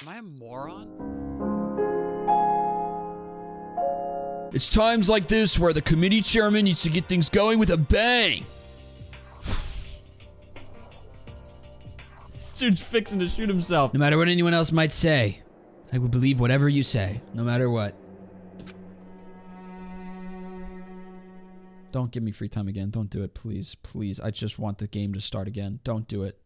Am I a moron? It's times like this where the committee chairman needs to get things going with a bang. This dude's fixing to shoot himself. No matter what anyone else might say, I will believe whatever you say, no matter what. Don't give me free time again. Don't do it, please. Please, I just want the game to start again. Don't do it.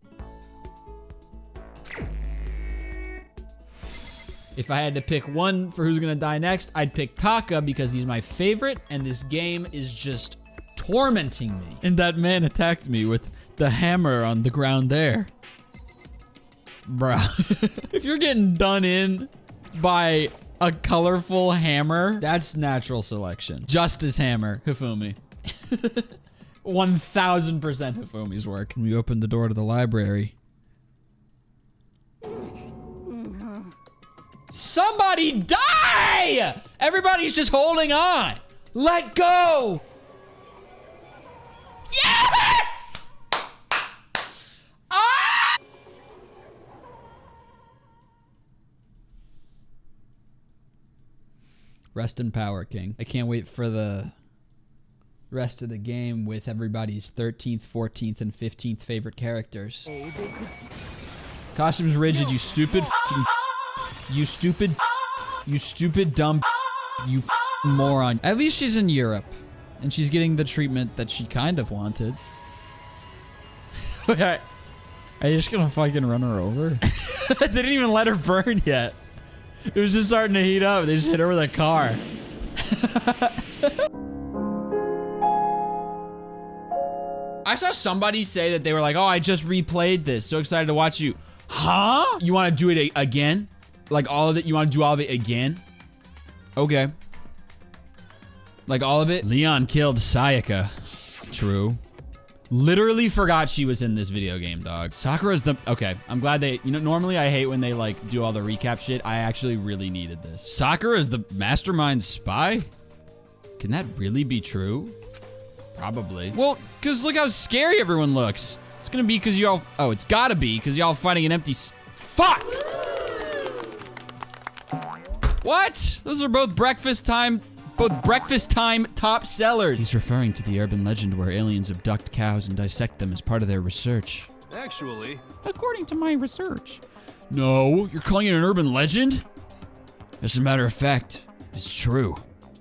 If I had to pick one for who's gonna die next, I'd pick Taka because he's my favorite and this game is just tormenting me. And that man attacked me with the hammer on the ground there. Bruh. If you're getting done in by a colorful hammer, that's natural selection. Justice hammer, Hifumi. 1000% Hifumi's work. We opened the door to the library. Somebody die! Everybody's just holding on. Let go. Yes! Ah! Rest in power, King. I can't wait for the rest of the game with everybody's 13th, 14th, and 15th favorite characters. Costume's rigid, you stupid f***ing you stupid dumb you moron. At least she's in Europe and she's getting the treatment that she kind of wanted. Okay. Are you just gonna fucking run her over? They didn't even let her burn yet. It was just starting to heat up. They just hit her with a car. I saw somebody say that they were like, oh, I just replayed this. So excited to watch you. Huh? You want to do it again? Like all of it? You want to do all of it again? Okay. Like all of it? Leon killed Sayaka. True. Literally forgot she was in this video game, dog. Sakura's the... Okay, I'm glad they... You know, normally I hate when they, like, do all the recap shit. I actually really needed this. Sakura is the mastermind spy? Can that really be true? Probably. Well, because look how scary everyone looks. It's gonna be because y'all... Oh, it's gotta be because y'all fighting an empty... Fuck! What? Those are both breakfast time top sellers. He's referring to the urban legend where aliens abduct cows and dissect them as part of their research. Actually, according to my research. No, you're calling it an urban legend? As a matter of fact, it's true.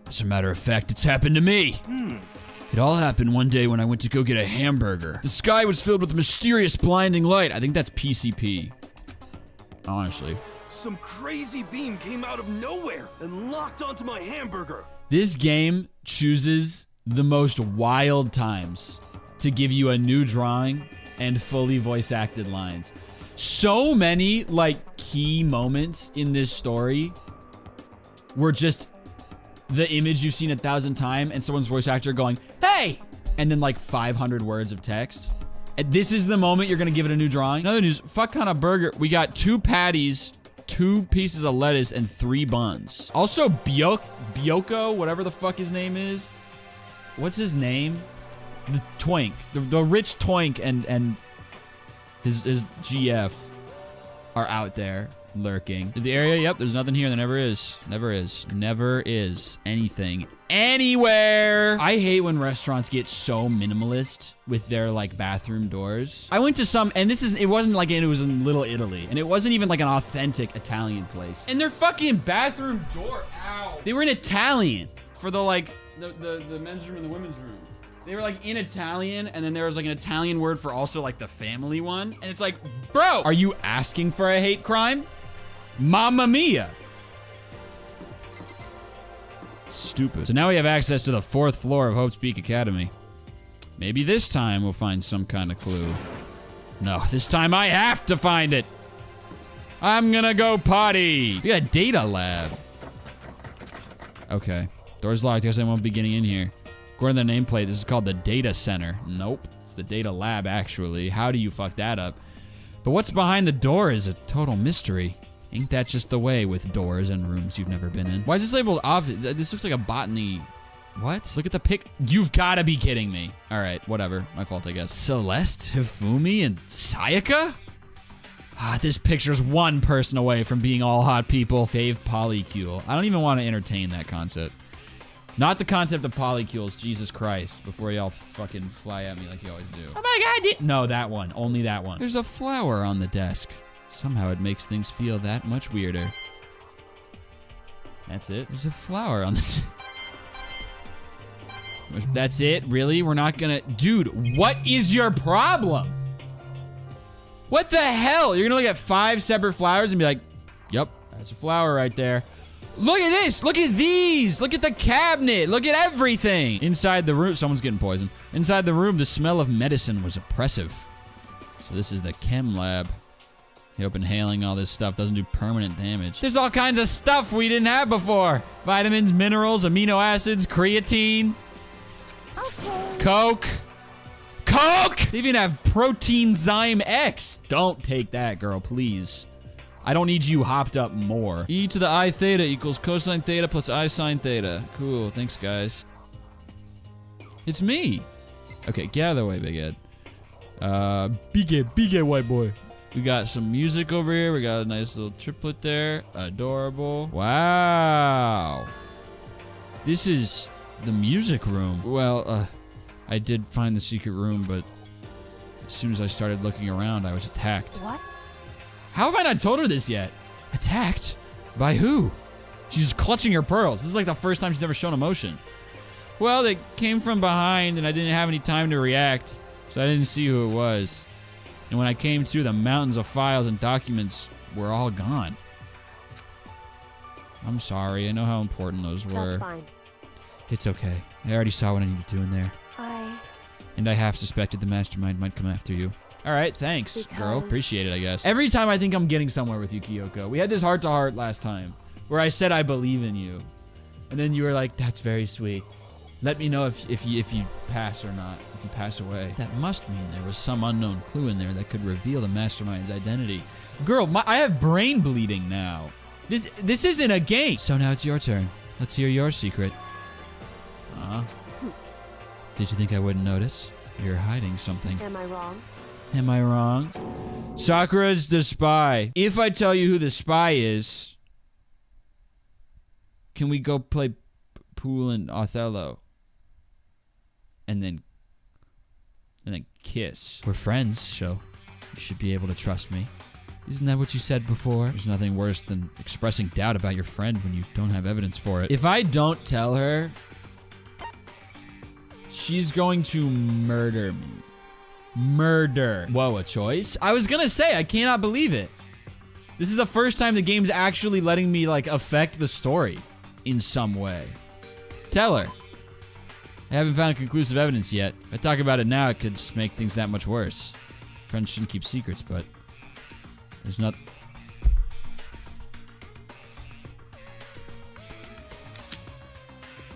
As a matter of fact, it's happened to me. It all happened one day when I went to go get a hamburger. The sky was filled with a mysterious blinding light. I think that's PCP. Honestly. some crazy beam came out of nowhere and locked onto my hamburger. This game chooses the most wild times to give you a new drawing and fully voice acted lines. So many like key moments in this story were just the image you've seen 1,000 times and someone's voice actor going, "Hey!" and then like 500 words of text. And this is the moment you're gonna give it a new drawing. Another news, fuck kind of burger. We got 2 patties, 2 pieces of lettuce, and 3 buns. Also, Bioko, whatever the fuck his name is. What's his name? The Twink. The rich Twink and his GF are out there lurking. The area, yep, there's nothing here. There never is. Never is. Never is anything anywhere. I hate when restaurants get so minimalist with their like bathroom doors. I went to some, and it wasn't like it was in Little Italy, and it wasn't even like an authentic Italian place. And their fucking bathroom door, ow. They were in Italian for the like, the men's room and the women's room. They were like in Italian, and then there was like an Italian word for also like the family one. And it's like, bro, are you asking for a hate crime? Mamma mia. Stupid. So now we have access to the 4th floor of Hope's Peak Academy. Maybe this time we'll find some kind of clue. No, this time I have to find it. I'm gonna go potty. We got a data lab. Okay. Door's locked. I guess I won't be getting in here. According to the nameplate, this is called the data center. Nope. It's the data lab, actually. How do you fuck that up? But what's behind the door is a total mystery. Ain't that just the way with doors and rooms you've never been in? Why is this labeled off? This looks like a botany. What? Look at the pic. You've got to be kidding me. All right, whatever. My fault, I guess. Celeste, Hifumi, and Sayaka? This picture's one person away from being all hot people. Fave polycule. I don't even want to entertain that concept. Not the concept of polycules, Jesus Christ, before y'all fucking fly at me like you always do. Oh my god, no, that one. Only that one. There's a flower on the desk. Somehow it makes things feel that much weirder. That's it? There's a flower on the That's it? Really? We're not gonna... Dude, what is your problem? What the hell? You're gonna look at 5 separate flowers and be like, yep, that's a flower right there. Look at this. Look at these. Look at the cabinet. Look at everything. Inside the room, someone's getting poisoned. Inside the room, the smell of medicine was oppressive. So this is the chem lab. I hope inhaling all this stuff doesn't do permanent damage. There's all kinds of stuff we didn't have before. Vitamins, minerals, amino acids, creatine. Okay. Coke. Coke! They even have protein zyme X. Don't take that, girl, please. I don't need you hopped up more. E to the I theta equals cosine theta plus I sine theta. Cool, thanks, guys. It's me. Okay, get out of the way, big head. Big head, white boy. We got some music over here. We got a nice little triplet there. Adorable. Wow. This is the music room. Well, I did find the secret room, but as soon as I started looking around, I was attacked. What? How have I not told her this yet? Attacked? By who? She's clutching her pearls. This is like the first time she's ever shown emotion. Well, they came from behind, and I didn't have any time to react, so I didn't see who it was. And when I came to, the mountains of files and documents were all gone. I'm sorry. I know how important those were. That's fine. It's okay. I already saw what I needed to do in there. And I half suspected the mastermind might come after you. All right, thanks, girl. Appreciate it, I guess. Every time I think I'm getting somewhere with you, Kyoko. We had this heart-to-heart last time where I said I believe in you. And then you were like, that's very sweet. Let me know if you pass or not, if you pass away. That must mean there was some unknown clue in there that could reveal the mastermind's identity. Girl, I have brain bleeding now. This isn't a game. So now it's your turn. Let's hear your secret. Did you think I wouldn't notice? You're hiding something. Am I wrong? Am I wrong? Sakura's the spy. If I tell you who the spy is, can we go play pool and Othello? And then kiss. We're friends, so you should be able to trust me. Isn't that what you said before? There's nothing worse than expressing doubt about your friend when you don't have evidence for it. If I don't tell her, she's going to murder me. Murder. Whoa, a choice? I was gonna say, I cannot believe it. This is the first time the game's actually letting me, like, affect the story in some way. Tell her. I haven't found conclusive evidence yet. If I talk about it now, it could just make things that much worse. Friends shouldn't keep secrets, but there's not...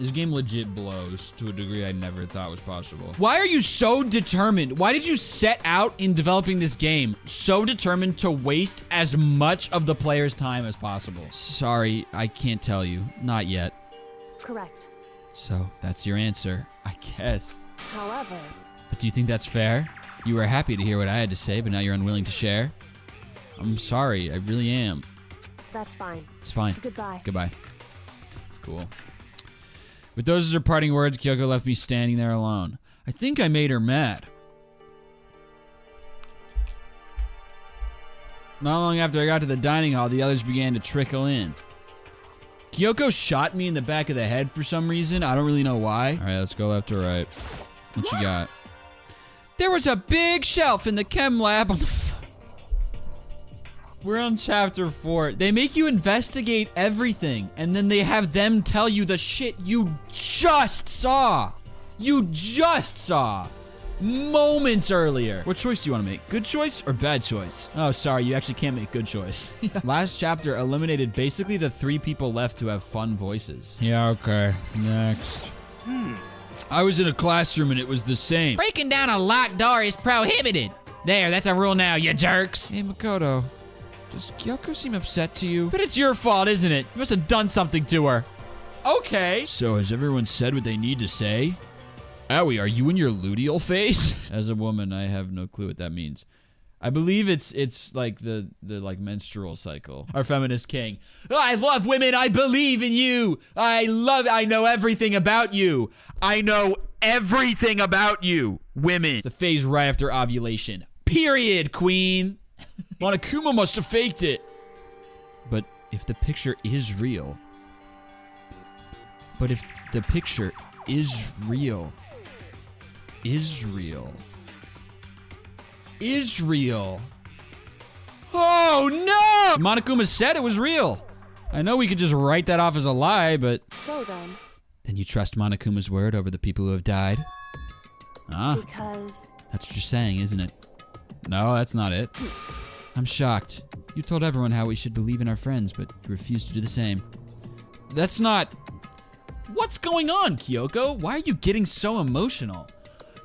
This game legit blows to a degree I never thought was possible. Why are you so determined? Why did you set out in developing this game so determined to waste as much of the player's time as possible? Sorry, I can't tell you. Not yet. Correct. So, that's your answer, I guess. However... But do you think that's fair? You were happy to hear what I had to say, but now you're unwilling to share? I'm sorry, I really am. That's fine. It's fine. Goodbye. Goodbye. Cool. With those as her parting words, Kyoko left me standing there alone. I think I made her mad. Not long after I got to the dining hall, the others began to trickle in. Kyoko shot me in the back of the head for some reason. I don't really know why. All right, let's go left to right. What you got? There was a big shelf in the chem lab on the... We're on chapter 4. They make you investigate everything, and then they have them tell you the shit you just saw. You just saw. Moments earlier. What choice do you want to make? Good choice or bad choice? Oh, sorry, you actually can't make good choice. Last chapter eliminated basically the 3 people left who have fun voices. Yeah, okay. Next. I was in a classroom and it was the same. Breaking down a locked door is prohibited. There, that's a rule now, you jerks. Hey, Makoto. Does Kyoko seem upset to you? But it's your fault, isn't it? You must have done something to her. Okay. So has everyone said what they need to say? Owie, are you in your luteal phase? As a woman, I have no clue what that means. I believe it's like the like menstrual cycle. Our feminist king. I love women. I believe in you. I know everything about you. I know everything about you, women. The phase right after ovulation. Period, queen. Monokuma must have faked it. But if the picture is real. Israel. Oh no! Monokuma said it was real. I know we could just write that off as a lie, but... So then... Then you trust Monokuma's word over the people who have died? Ah. Because... That's what you're saying, isn't it? No, that's not it. I'm shocked. You told everyone how we should believe in our friends, but you refused to do the same. That's not... What's going on, Kyoko? Why are you getting so emotional?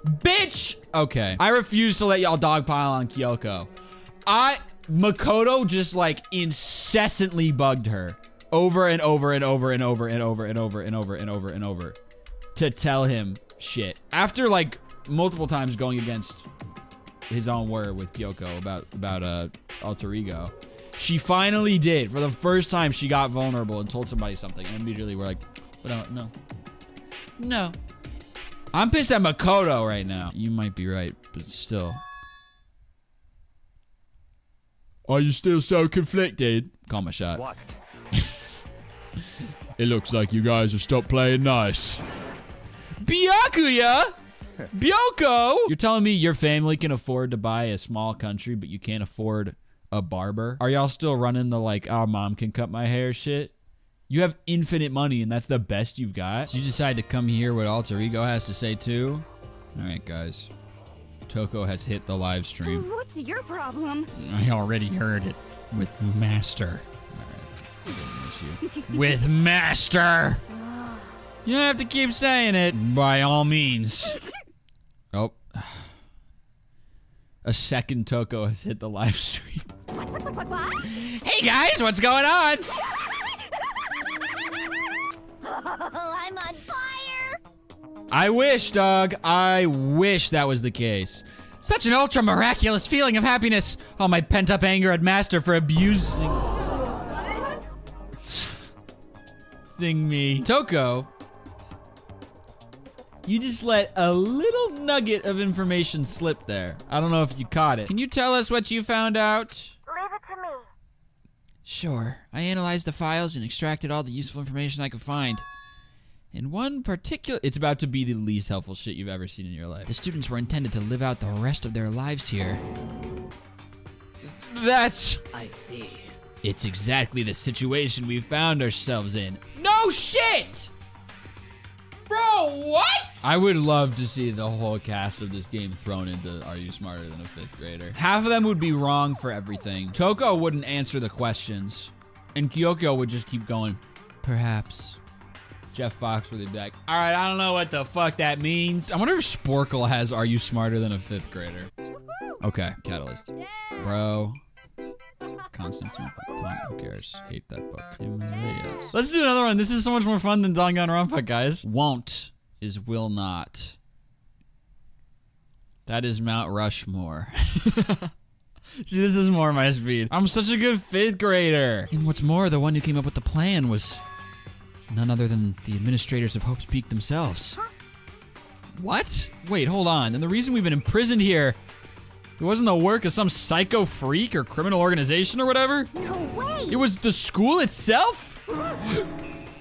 Bitch! Okay. I refuse to let y'all dogpile on Kyoko. Makoto just like incessantly bugged her over and over and over and over and over and over and over and over and over to tell him shit. After like multiple times going against his own word with Kyoko about alter ego, she finally did. For the first time, she got vulnerable and told somebody something, and immediately we're like, but no. I'm pissed at Makoto right now. You might be right, but still. Are you still so conflicted? Call my shot. What? It looks like you guys have stopped playing nice. Byakuya? Byoko? You're telling me your family can afford to buy a small country, but you can't afford a barber? Are y'all still running the like, oh, mom can cut my hair shit? You have infinite money, and that's the best you've got? So you decide to come hear what Alter Ego has to say, too? All right, guys. Toko has hit the live stream. What's your problem? I already heard it. With Master. All right. I didn't miss you. With Master! You don't have to keep saying it. By all means. Oh. A second Toko has hit the live stream. What? Hey, guys, what's going on? I'm on fire! I wish, dog. I wish that was the case. Such an ultra miraculous feeling of happiness. All my pent up anger at Master for abusing me. Toko, you just let a little nugget of information slip there. I don't know if you caught it. Can you tell us what you found out? Leave it to me. Sure. I analyzed the files and extracted all the useful information I could find. In one particular... It's about to be the least helpful shit you've ever seen in your life. The students were intended to live out the rest of their lives here. That's... I see. It's exactly the situation we found ourselves in. No shit! Bro, what? I would love to see the whole cast of this game thrown into Are You Smarter Than a Fifth Grader? Half of them would be wrong for everything. Toko wouldn't answer the questions. And Kyoko would just keep going, perhaps. Jeff Fox would be like, all right, I don't know what the fuck that means. I wonder if Sporkle has Are You Smarter Than a Fifth Grader? Okay, Catalyst. Bro. Constant. Who cares? Hate that book. Himalayas. Let's do another one. This is so much more fun than Danganronpa, guys. Won't is will not. That is Mount Rushmore. See, this is more my speed. I'm such a good fifth grader. And what's more, the one who came up with the plan was none other than the administrators of Hope's Peak themselves. What? Wait, hold on. And the reason we've been imprisoned here, it wasn't the work of some psycho freak or criminal organization or whatever? No way! It was the school itself?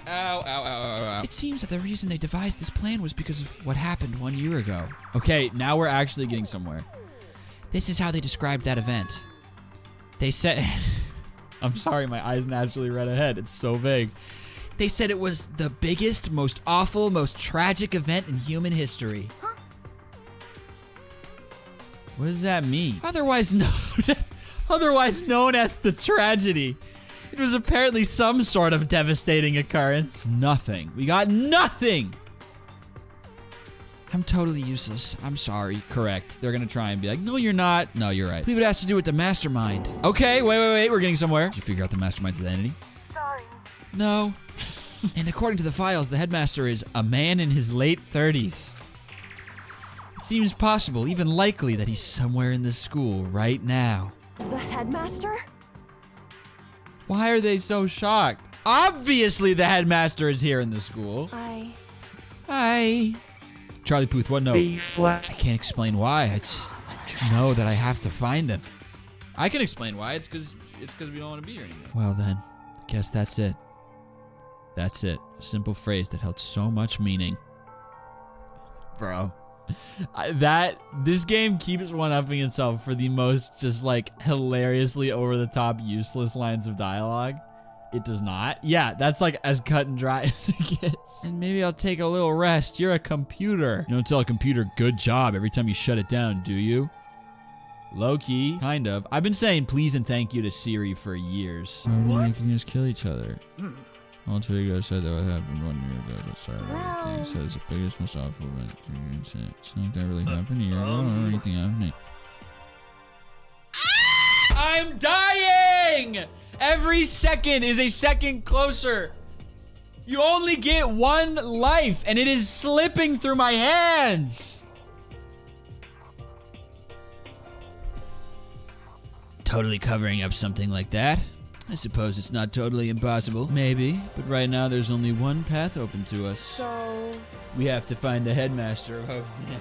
Ow. It seems that the reason they devised this plan was because of what happened 1 year ago. Okay, now we're actually getting somewhere. This is how they described that event. They said... I'm sorry, my eyes naturally read ahead. It's so vague. They said it was the biggest, most awful, most tragic event in human history. What does that mean? Otherwise known as the tragedy. It was apparently some sort of devastating occurrence. Nothing. We got nothing. I'm totally useless. I'm sorry. Correct. They're gonna try and be like, no, you're not. No, you're right. I believe it has to do with the mastermind. Okay, wait. We're getting somewhere. Did you figure out the mastermind's identity? Sorry. No. And according to the files, the headmaster is a man in his late 30s. It seems possible, even likely, that he's somewhere in the school right now. The headmaster? Why are they so shocked? Obviously, the headmaster is here in the school. Hi. Charlie Puth, what note? I can't explain why. I just know that I have to find him. I can explain why. It's because we don't want to be here anymore. Well then, I guess that's it. That's it. A simple phrase that held so much meaning. Bro. This game keeps one-upping itself for the most just like hilariously over-the-top useless lines of dialogue. It does not. Yeah, that's like as cut and dry as it gets. And maybe I'll take a little rest. You're a computer. You don't tell a computer good job every time you shut it down, do you? Low-key, kind of. I've been saying please and thank you to Siri for years. Why do you just kill each other? Alter Ego said that what happened 1 year ago. That's sorry about everything. He says the biggest most awful event. It's not like that really happened a year ago or anything happening. I'm dying! Every second is a second closer. You only get one life, and it is slipping through my hands. Totally covering up something like that. I suppose it's not totally impossible. Maybe, but right now there's only one path open to us. So... We have to find the headmaster. Oh, yeah.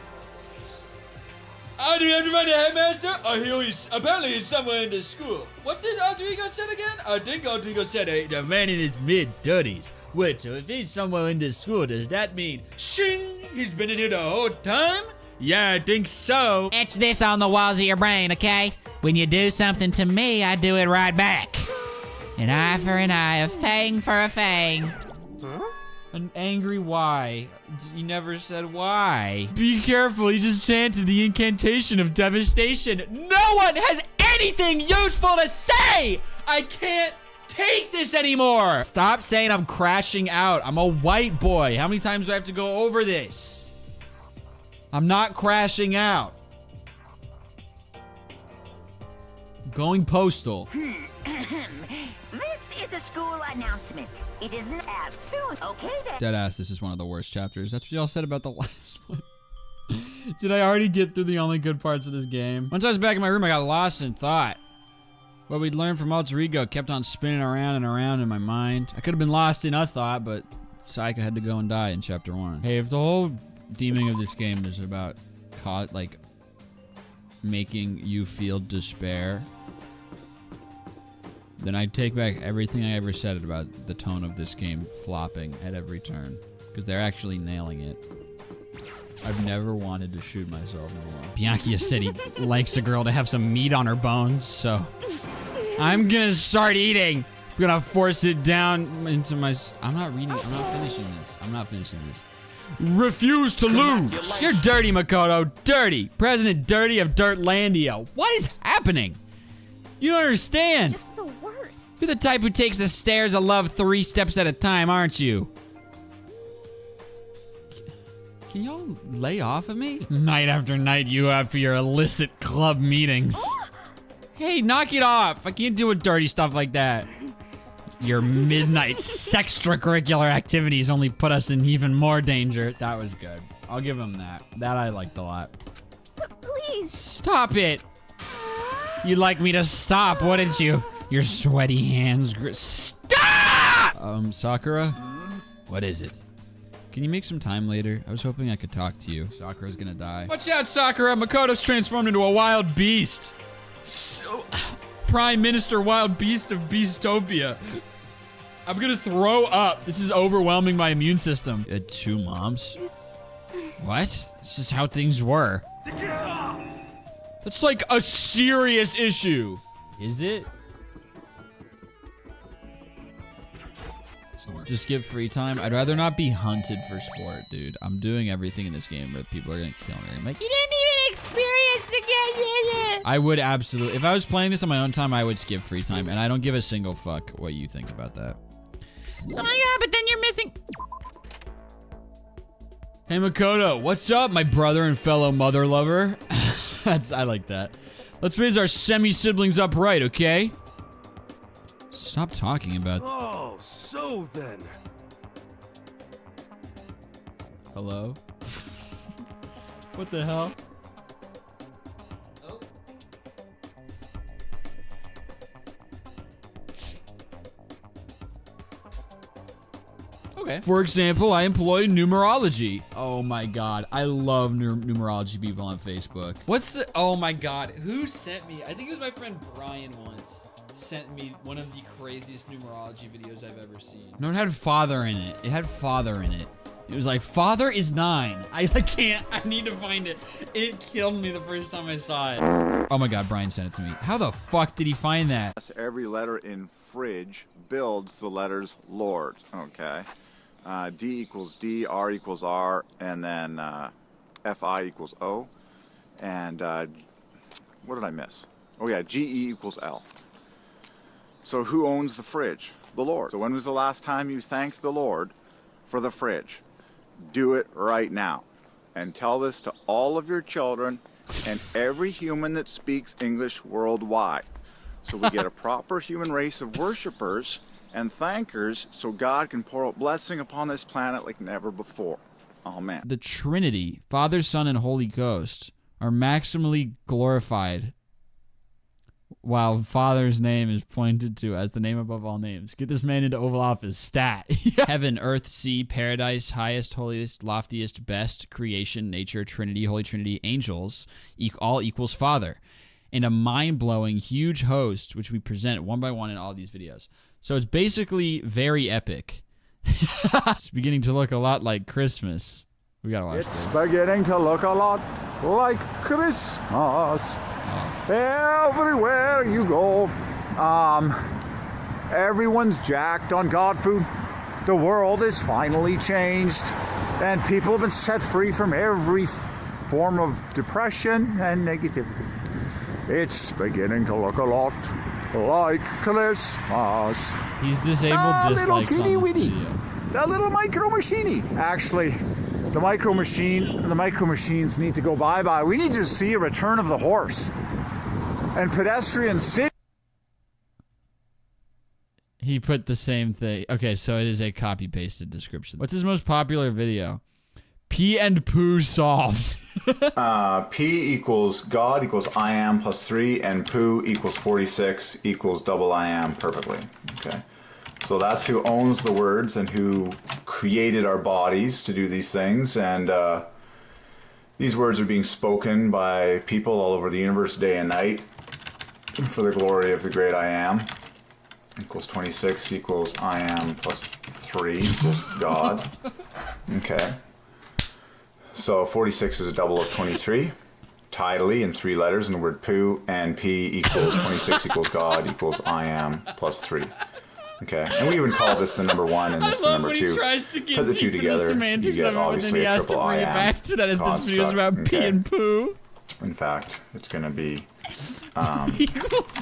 Oh, do you have to find the headmaster? Oh, apparently he's somewhere in the school. What did Alter Ego said again? I think Alter Ego said a man in his mid-30s. Wait, so if he's somewhere in the school, does that mean, shing, he's been in here the whole time? Yeah, I think so. Etch this on the walls of your brain, okay? When you do something to me, I do it right back. An eye for an eye, a fang for a fang. Huh? An angry why? You never said why. Be careful, he just chanted the incantation of devastation. No one has anything useful to say! I can't take this anymore! Stop saying I'm crashing out. I'm a white boy. How many times do I have to go over this? I'm not crashing out. Going postal. This is a school announcement. It isn't as soon, okay then? Deadass, this is one of the worst chapters. That's what y'all said about the last one. Did I already get through the only good parts of this game? Once I was back in my room, I got lost in thought. What we'd learned from Alter Ego kept on spinning around and around in my mind. I could have been lost in a thought, but Psycho had to go and die in chapter 1. Hey, if the whole theming of this game is about like making you feel despair, then I take back everything I ever said about the tone of this game flopping at every turn, because they're actually nailing it. I've never wanted to shoot myself more. Bianchi said he likes a girl to have some meat on her bones, so I'm gonna start eating. I'm gonna force it down into my... I'm not finishing this. Refuse to lose. You're dirty, Makoto. Dirty. President Dirty of Dirtlandia. What is happening? You don't understand. Just the worst. You're the type who takes the stairs of love 3 steps at a time, aren't you? Can y'all lay off of me? Night after night you have for your illicit club meetings. Hey, knock it off. I can't deal with dirty stuff like that. Your midnight extracurricular activities only put us in even more danger. That was good. I'll give him that. That I liked a lot. Please. Stop it. You'd like me to stop, wouldn't you? Your sweaty hands. Stop! Sakura? What is it? Can you make some time later? I was hoping I could talk to you. Sakura's gonna die. Watch out, Sakura! Makoto's transformed into a wild beast. So, Prime Minister Wild Beast of Beastopia. I'm gonna throw up. This is overwhelming my immune system. You had 2 moms? What? This is how things were. That's like a serious issue. Is it? Just give free time. I'd rather not be hunted for sport, dude. I'm doing everything in this game, but people are gonna kill me. I'm like, you didn't even experience the game. I would absolutely. If I was playing this on my own time, I would skip free time, and I don't give a single fuck what you think about that. Oh my god, but then you're missing... Hey Makoto, what's up, my brother and fellow mother lover? I like that. Let's raise our semi-siblings up right, okay? Stop talking about... Oh, so then. Hello? What the hell? Oh. Okay. For example, I employ numerology. Oh my god. I love numerology people on Facebook. What's the... Oh my god. Who sent me... I think it was my friend Brian once. Sent me one of the craziest numerology videos I've ever seen. No, it had father in it. It had father in it. It was like, father is 9. I can't. I need to find it. It killed me the first time I saw it. Oh my god, Brian sent it to me. How the fuck did he find that? Every letter in fridge builds the letters Lord. Okay. D equals D, R equals R, and then FI equals O. And what did I miss? Oh yeah, GE equals L. So who owns the fridge? The Lord. So when was the last time you thanked the Lord for the fridge? Do it right now. And tell this to all of your children and every human that speaks English worldwide. So we get a proper human race of worshipers and thankers so God can pour out blessing upon this planet like never before. Amen. The Trinity, Father, Son, and Holy Ghost, are maximally glorified while Father's name is pointed to as the name above all names. Get this man into Oval Office. Stat. Heaven, earth, sea, paradise, highest, holiest, loftiest, best, creation, nature, Trinity, Holy Trinity, angels, all equals Father. And a mind-blowing, huge host, which we present one by one in all these videos. So it's basically very epic. It's beginning to look a lot like Christmas. We gotta watch It's this. beginning to look a lot like Christmas. Everywhere you go. Everyone's jacked on God food. The world is finally changed. And people have been set free from every form of depression and negativity. It's beginning to look a lot like Christmas. He's disabled dislikes on this video. That little micro machine. Actually, the micro machines need to go bye-bye. We need to see a return of the horse. And pedestrian city. He put the same thing. Okay, so it is a copy-pasted description. What's his most popular video? P and Pooh solved. P equals God equals I am plus 3, and Pooh equals 46 equals double I am perfectly. Okay. So that's who owns the words and who created our bodies to do these things. And these words are being spoken by people all over the universe day and night for the glory of the great I am. Equals 26 equals I am plus 3 equals God. Okay. So 46 is a double of 23. Tidally in 3 letters in the word Pooh, and P equals 26 equals God equals I am plus 3. Okay, and we even call this the number 1 and this the number 2. Tries to get Put the 2 together, you get obviously a triple I am back to that. This video is about P and Pooh. In fact, it's going to be Equals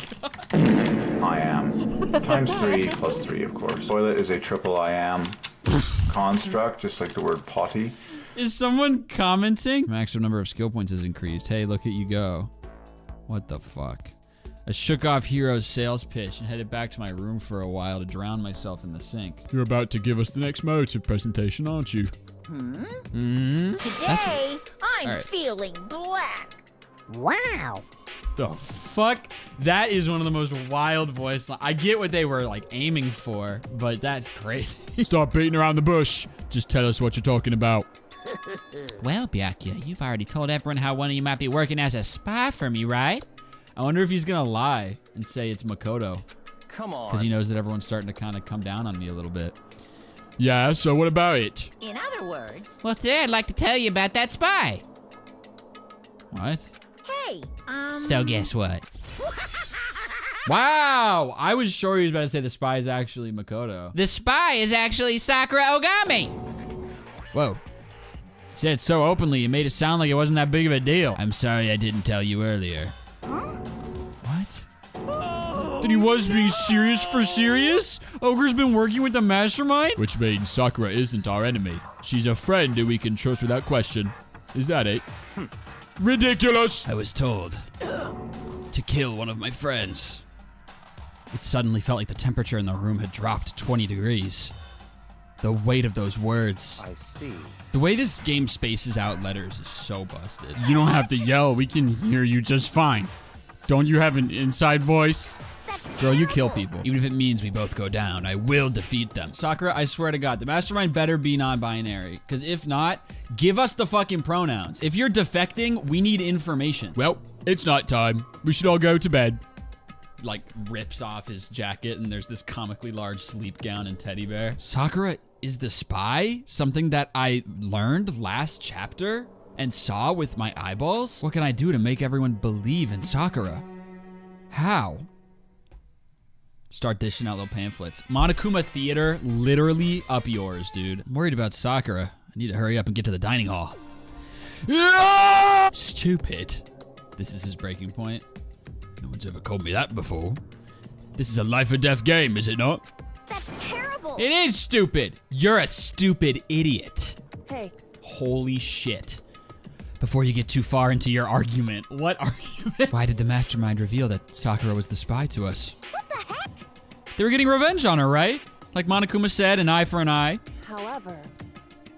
I am times 3 plus 3, of course. Toilet is a triple I am construct, just like the word potty. Is someone commenting? Maximum number of skill points has increased. Hey, look at you go. What the fuck? I shook off Hero's sales pitch and headed back to my room for a while to drown myself in the sink. You're about to give us the next motive presentation, aren't you? Today, I'm Alright. feeling black. Wow. The fuck? That is one of the most wild voice lines. I get what they were like aiming for, but that's crazy. Stop beating around the bush. Just tell us what you're talking about. Well, Byakuya, you've already told everyone how one of you might be working as a spy for me, right? I wonder if he's gonna lie and say it's Makoto. Come on. Because he knows that everyone's starting to kind of come down on me a little bit. Yeah, so what about it? In other words, Well, today I'd like to tell you about that spy. What? hey, So guess what? Wow! I was sure he was about to say the spy is actually Makoto. The spy is actually Sakura Ogami. Whoa. Said it so openly, it made it sound like it wasn't that big of a deal. I'm sorry I didn't tell you earlier. What? That he was being serious for serious? Ogre's been working with the mastermind? Which means Sakura isn't our enemy. She's a friend who we can trust without question. Is that it? Ridiculous! I was told to kill one of my friends. It suddenly felt like the temperature in the room had dropped 20 degrees. The weight of those words. I see. The way this game spaces out letters is so busted. You don't have to yell. We can hear you just fine. Don't you have an inside voice? Girl, you kill people. Even if it means we both go down, I will defeat them. Sakura, I swear to God, the mastermind better be non-binary. Because if not, give us the fucking pronouns. If you're defecting, we need information. Well, it's night time. We should all go to bed. Like, rips off his jacket, and there's this comically large sleep gown and teddy bear. Sakura is the spy? Something that I learned last chapter and saw with my eyeballs? What can I do to make everyone believe in Sakura? How? Start dishing out little pamphlets. Monokuma Theater, literally up yours, dude. I'm worried about Sakura. I need to hurry up and get to the dining hall. Stupid. This is his breaking point. No one's ever called me that before. This is a life or death game, is it not? That's terrible. It is stupid. You're a stupid idiot. Hey, Holy shit. Before you get too far into your argument. What argument? Why did the mastermind reveal that Sakura was the spy to us? what the heck? They were getting revenge on her, right? Like Monokuma said, an eye for an eye. However,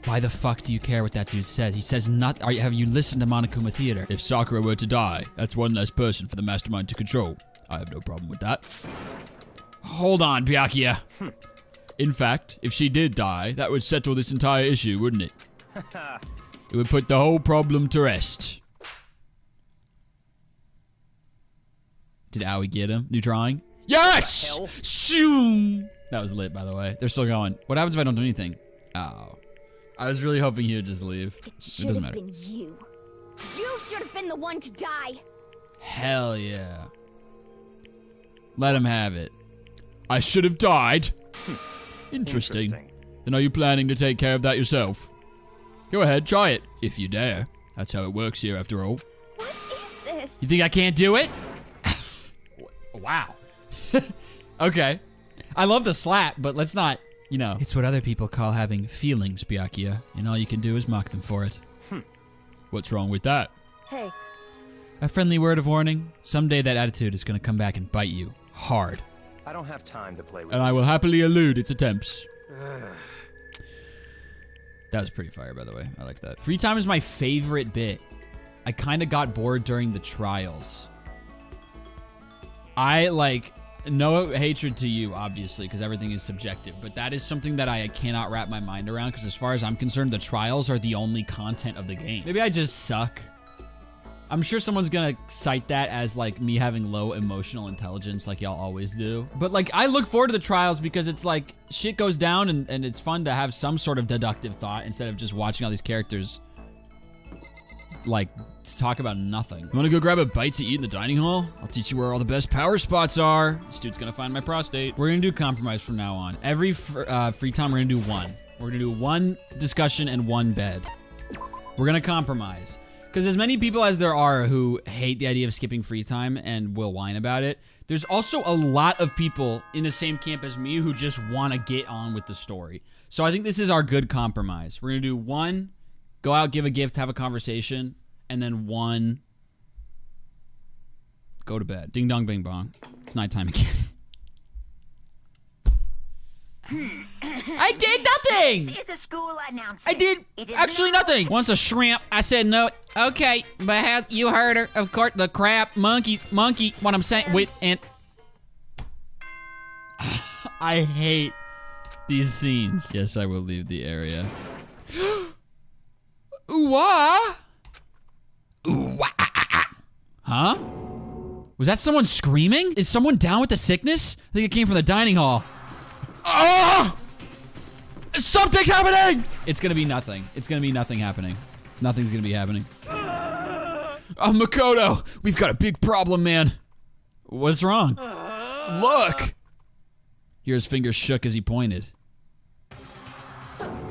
Why the fuck do you care what that dude said? He says not. Have you listened to Monokuma Theater? If Sakura were to die, that's one less person for the mastermind to control. I have no problem with that. Hold on, Byakuya. In fact, if she did die, that would settle this entire issue, wouldn't it? It would put the whole problem to rest. Did Aoi get him? New drawing? Yes! Shoo! That was lit, by the way. They're still going. What happens if I don't do anything? Oh. I was really hoping he would just leave. it It should doesn't have matter. been you. You should have been the one to die. Hell yeah. Let him have it. I should have died. Interesting. Then are you planning to take care of that yourself? Go ahead, try it, if you dare. That's how it works here, after all. What is this? You think I can't do it? Wow. Okay. I love the slap, but let's not, you know. It's what other people call having feelings, Byakuya, and all you can do is mock them for it. What's wrong with that? Hey, A friendly word of warning. Someday that attitude is going to come back and bite you. Hard. I don't have time to play with And I will happily elude its attempts. That was pretty fire, by the way. I like that. Free time is my favorite bit. I kind of got bored during the trials. I, like, no hatred to you, obviously, because everything is subjective. But that is something that I cannot wrap my mind around, because as far as I'm concerned, the trials are the only content of the game. Maybe I just suck. I'm sure someone's gonna cite that as, like, me having low emotional intelligence like y'all always do. But, like, I look forward to the trials because it's like shit goes down and it's fun to have some sort of deductive thought instead of just watching all these characters, like, talk about nothing. You wanna go grab a bite to eat in the dining hall? I'll teach you where all the best power spots are. This dude's gonna find my prostate. We're gonna do compromise from now on. Every free time, we're gonna do one. We're gonna do one discussion and one bed. We're gonna compromise. Because as many people as there are who hate the idea of skipping free time and will whine about it, there's also a lot of people in the same camp as me who just want to get on with the story. So I think this is our good compromise. We're going to do one, go out, give a gift, have a conversation, and then one, go to bed. Ding dong bing bong. It's nighttime again. I did nothing! It's a school announcement. I did actually nothing. Wants a shrimp. I said no. Okay, but how you heard her? Of course, the crab monkey. What I'm saying with and I hate these scenes. Yes, I will leave the area. Ooh-ah. Ooh-ah. Huh? Was that someone screaming? Is someone down with the sickness? I think it came from the dining hall. Oh! Something's happening! It's gonna be nothing. It's gonna be nothing happening. Nothing's gonna be happening. Oh, Makoto! We've got a big problem, man. What's wrong? Look! Here his fingers shook as he pointed.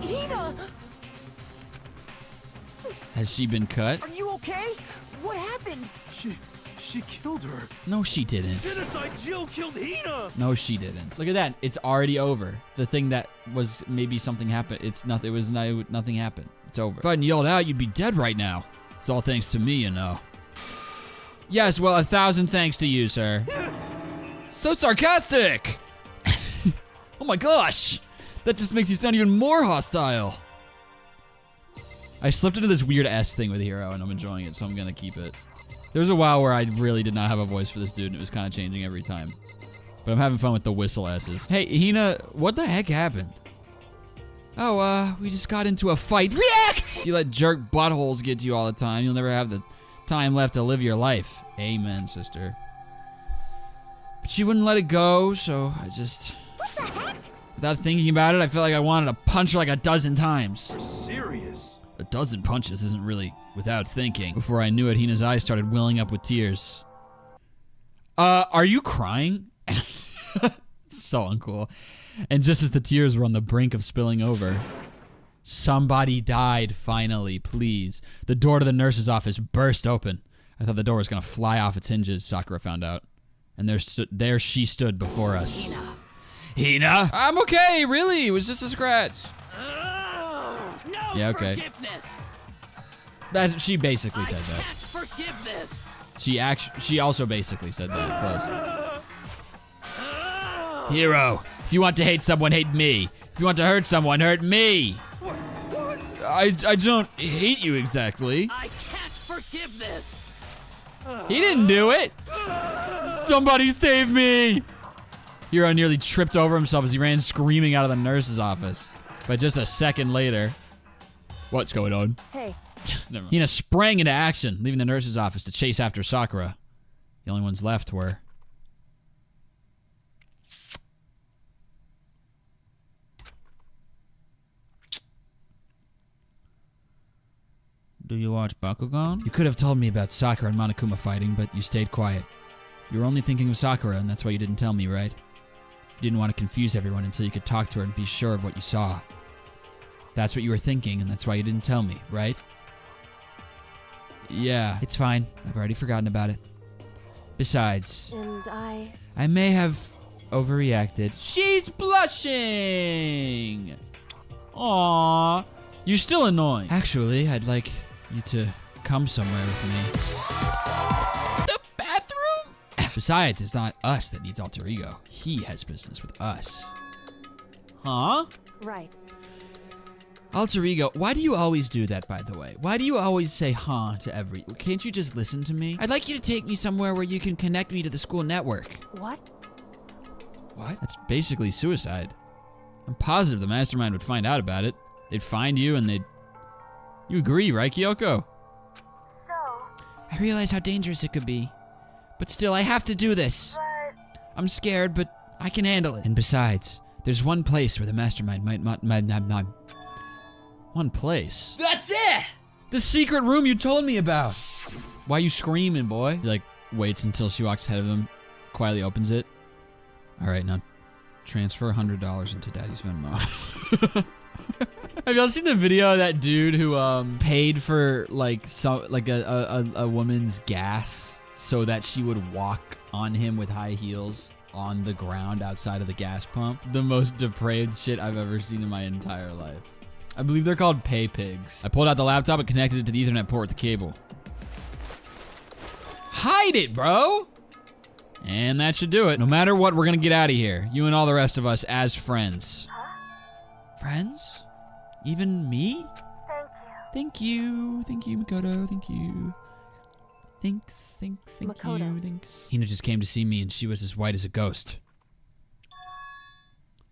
Hina, Has she been cut? are you okay? What happened? She killed her. No, she didn't. Genocide Jill killed Hina. No, she didn't. Look at that. It's already over. The thing that was maybe something happened. It's nothing. It was nothing happened. It's over. If I hadn't yelled out, you'd be dead right now. It's all thanks to me, you know. Yes, well, 1,000 thanks to you, sir. So sarcastic. Oh my gosh. That just makes you sound even more hostile. I slipped into this weird S thing with Hero, and I'm enjoying it, so I'm gonna keep it. There was a while where I really did not have a voice for this dude, and it was kind of changing every time. But I'm having fun with the whistle S's. Hey, Hina, what the heck happened? Oh, we just got into a fight. React! You let jerk buttholes get to you all the time. You'll never have the time left to live your life. Amen, sister. But she wouldn't let it go, so I just... What the heck? Without thinking about it, I felt like I wanted to punch her like a dozen times. Serious? A dozen punches isn't really without thinking. Before I knew it, Hina's eyes started welling up with tears. Are you crying? So uncool. And just as the tears were on the brink of spilling over, somebody died finally, please. The door to the nurse's office burst open. I thought the door was gonna fly off its hinges, Sakura found out. And there she stood before us. Hina? I'm okay, really. It was just a scratch. No Yeah, okay. forgiveness. She basically said that. Catch forgiveness. She also basically said that. Close. Hero, if you want to hate someone, hate me. If you want to hurt someone, hurt me. What? I don't hate you exactly. I catch forgiveness. He didn't do it. Somebody save me. Hero nearly tripped over himself as he ran screaming out of the nurse's office. But just a second later, what's going on? Hey. Never mind. Hina sprang into action, leaving the nurse's office to chase after Sakura. The only ones left were... Do you watch Bakugan? You could have told me about Sakura and Monokuma fighting, but you stayed quiet. You were only thinking of Sakura, and that's why you didn't tell me, right? You didn't want to confuse everyone until you could talk to her and be sure of what you saw. That's what you were thinking, and that's why you didn't tell me, right? Yeah, it's fine. I've already forgotten about it. Besides... And I may have overreacted. She's blushing! Aww. You're still annoying. Actually, I'd like you to come somewhere with me. The bathroom? Besides, it's not us that needs alter ego. He has business with us. Huh? Right. Alter ego, why do you always do that, by the way? Why do you always say huh to every... Can't you just listen to me? I'd like you to take me somewhere where you can connect me to the school network. What? What? That's basically suicide. I'm positive the mastermind would find out about it. They'd find you and they'd... You agree, right, Kyoko? I realize how dangerous it could be. But still, I have to do this. I'm scared, but I can handle it. And besides, there's one place where the mastermind might One place? That's it! The secret room you told me about. Why you screaming, boy? He, like, waits until she walks ahead of him, quietly opens it. All right, now transfer $100 into Daddy's Venmo. Have y'all seen the video of that dude who paid for a woman's gas so that she would walk on him with high heels on the ground outside of the gas pump? The most depraved shit I've ever seen in my entire life. I believe they're called pay pigs. I pulled out the laptop and connected it to the Ethernet port with the cable. Hide it, bro! And that should do it. No matter what, we're gonna get out of here. You and all the rest of us as friends. Friends? Even me? Thank you. Thank you, Makoto. Thank you. Thanks. Thank Makoto. you. Thanks. Hina just came to see me and she was as white as a ghost.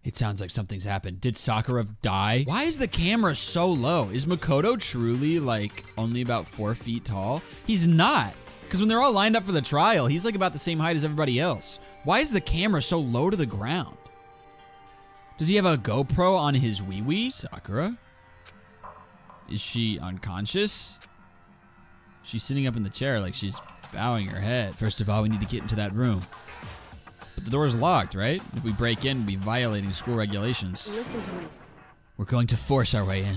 It sounds like something's happened. Did Sakura die? Why is the camera so low? Is Makoto truly, like, only about 4 feet tall? He's not. Because when they're all lined up for the trial, he's like about the same height as everybody else. Why is the camera so low to the ground? Does he have a GoPro on his wee-wee? Sakura? Is she unconscious? She's sitting up in the chair like she's bowing her head. First of all, we need to get into that room. But the door's locked, right? If we break in, we'll be violating school regulations. Listen to me. We're going to force our way in.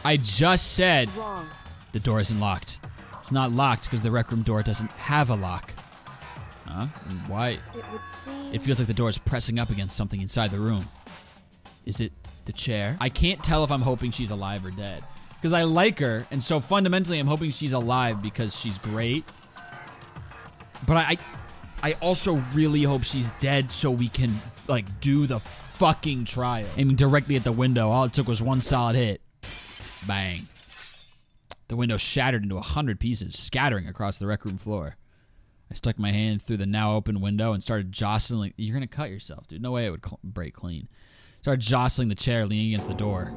I just said Wrong. the door isn't locked. It's not locked because the rec room door doesn't have a lock. Huh? And why? It would seem... It feels like the door is pressing up against something inside the room. Is it the chair? I can't tell if I'm hoping she's alive or dead. Because I like her, and so fundamentally I'm hoping she's alive because she's great. But I also really hope she's dead so we can, like, do the fucking trial. Aiming directly at the window, all it took was one solid hit. Bang. The window shattered into 100 pieces, scattering across the rec room floor. I stuck my hand through the now open window and started jostling. You're gonna cut yourself, dude. No way it would break clean. Started jostling the chair, leaning against the door.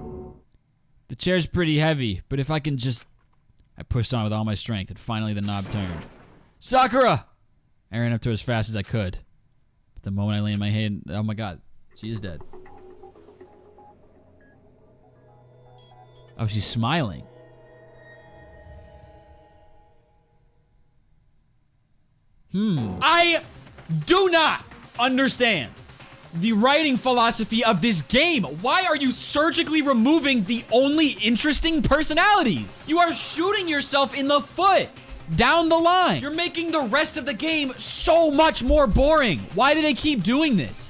The chair's pretty heavy, but if I can just... I pushed on with all my strength, and finally the knob turned. Sakura! I ran up to her as fast as I could. But the moment I laid my hand... Oh my god, she is dead. Oh, she's smiling. I do not understand the writing philosophy of this game. Why are you surgically removing the only interesting personalities? You are shooting yourself in the foot down the line. You're making the rest of the game so much more boring. Why do they keep doing this?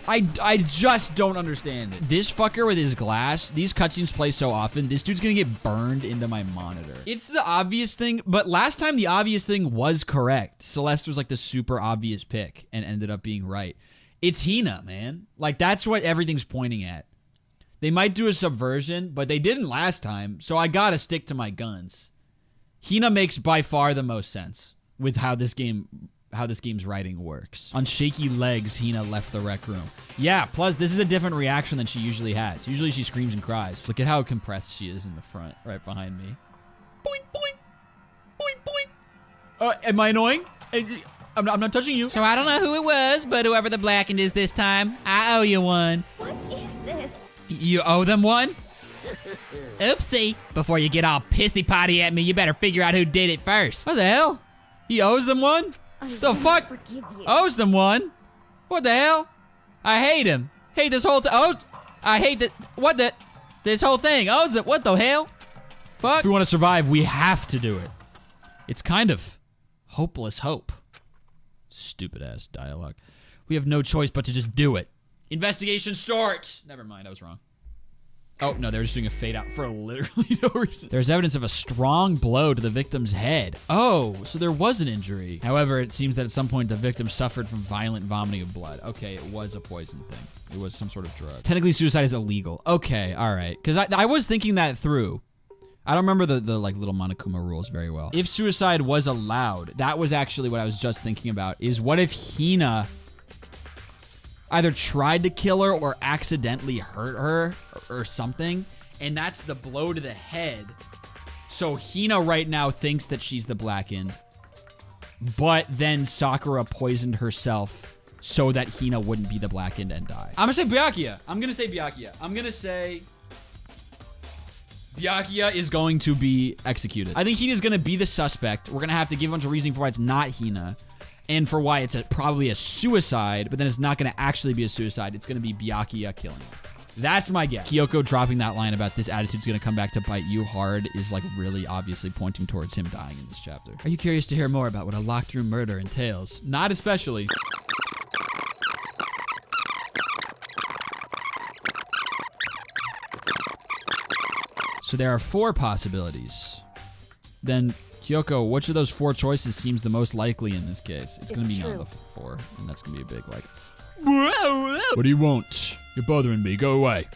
I just don't understand it. This fucker with his glass, these cutscenes play so often, this dude's gonna get burned into my monitor. It's the obvious thing, but last time the obvious thing was correct. Celeste was like the super obvious pick and ended up being right. It's Hina, man. Like, that's what everything's pointing at. They might do a subversion, but they didn't last time, so I gotta stick to my guns. Hina makes by far the most sense with how this game's writing works. On shaky legs, Hina left the rec room. Yeah, plus this is a different reaction than she usually has. Usually she screams and cries. Look at how compressed she is in the front, right behind me. Boink, boink. Boink, boink. Am I annoying? I'm not touching you. So I don't know who it was, but whoever the blackened is this time, I owe you one. What is this? You owe them one? Oopsie. Before you get all pissy potty at me, you better figure out who did it first. What the hell? He owes them one? The fuck? Forgive you. Owes them one? What the hell? I hate him. Hate this whole thing. Oh, I hate that. What the? This whole thing. Owes it. What the hell? Fuck. If we want to survive, we have to do it. It's kind of hopeless hope. Stupid ass dialogue. We have no choice but to just do it. Investigation start. Never mind, I was wrong. Oh, no, they're just doing a fade out for literally no reason. There's evidence of a strong blow to the victim's head. Oh, so there was an injury. However, it seems that at some point the victim suffered from violent vomiting of blood. Okay, it was a poison thing. It was some sort of drug. Technically, suicide is illegal. Okay, all right. Because I was thinking that through. I don't remember the like little Monokuma rules very well. If suicide was allowed, that was actually what I was just thinking about, is what if Hina either tried to kill her or accidentally hurt her or something, and that's the blow to the head. So Hina right now thinks that she's the blackened, but then Sakura poisoned herself so that Hina wouldn't be the blackened and die. I'm gonna say Byakuya. I'm gonna say Byakuya is going to be executed. I think Hina's gonna be the suspect. We're gonna have to give a bunch of reasoning for why it's not Hina, and for why it's probably a suicide, but then it's not gonna actually be a suicide. It's gonna be Byakuya killing him. That's my guess. Kyoko dropping that line about this attitude's gonna come back to bite you hard is like really obviously pointing towards him dying in this chapter. Are you curious to hear more about what a locked room murder entails? Not especially. So there are 4 possibilities. Then, Kyoko, which of those 4 choices seems the most likely in this case? It's gonna be none of the 4, and that's gonna be a big like. What do you want? You're bothering me. Go away.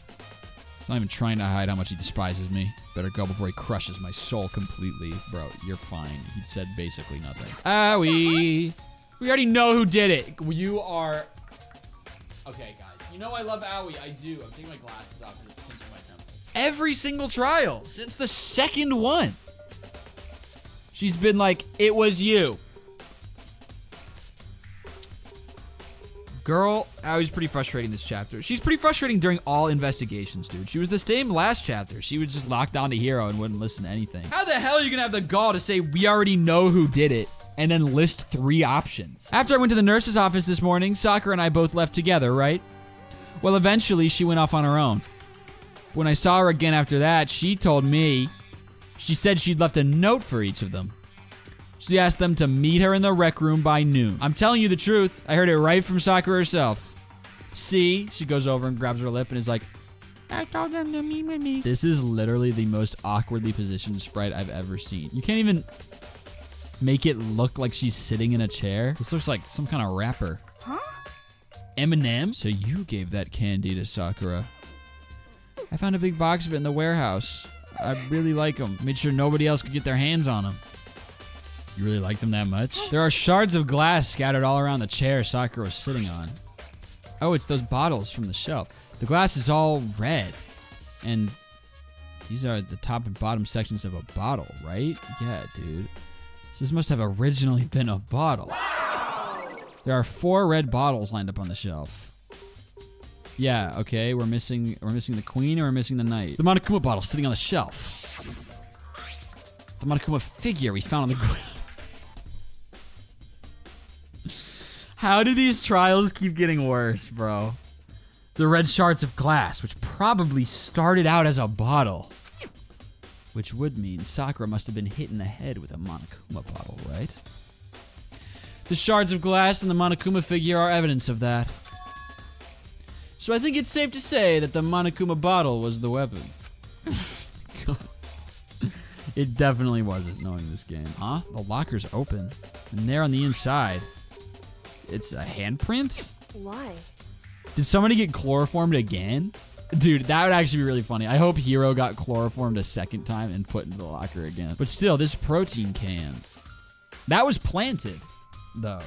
He's not even trying to hide how much he despises me. Better go before he crushes my soul completely. Bro, you're fine. He said basically nothing. Owie. We already know who did it. You are... Okay, guys. You know I love Owie. I do. I'm taking my glasses off and just pinching my temples. Every single trial since the second one. She's been like, it was you. Girl, Awie's pretty frustrating this chapter. She's pretty frustrating during all investigations, dude. She was the same last chapter. She was just locked onto Hero and wouldn't listen to anything. How the hell are you gonna have the gall to say we already know who did it and then list 3 options? After I went to the nurse's office this morning, Sakura and I both left together, right? Well, eventually she went off on her own. When I saw her again after that, she told me, she said she'd left a note for each of them. She asked them to meet her in the rec room by noon. I'm telling you the truth. I heard it right from Sakura herself. See, she goes over and grabs her lip and is like, I told them to meet with me. This is literally the most awkwardly positioned sprite I've ever seen. You can't even make it look like she's sitting in a chair. This looks like some kind of rapper. Huh? M&M? So you gave that candy to Sakura. I found a big box of it in the warehouse. I really like them. Made sure nobody else could get their hands on them. You really liked them that much? There are shards of glass scattered all around the chair Sakura was sitting on. Oh, it's those bottles from the shelf. The glass is all red. And these are the top and bottom sections of a bottle, right? Yeah, dude. So this must have originally been a bottle. Wow. There are 4 red bottles lined up on the shelf. Yeah, okay, we're missing the queen or we're missing the knight. The Monokuma bottle sitting on the shelf. The Monokuma figure we found on the ground. How do these trials keep getting worse, bro? The red shards of glass, which probably started out as a bottle. Which would mean Sakura must have been hit in the head with a Monokuma bottle, right? The shards of glass and the Monokuma figure are evidence of that. So I think it's safe to say that the Monokuma bottle was the weapon. It definitely wasn't, knowing this game. Huh? The locker's open. And there on the inside, it's a handprint? Why? Did somebody get chloroformed again? Dude, that would actually be really funny. I hope Hiro got chloroformed a second time and put into the locker again. But still, this protein can. That was planted, though.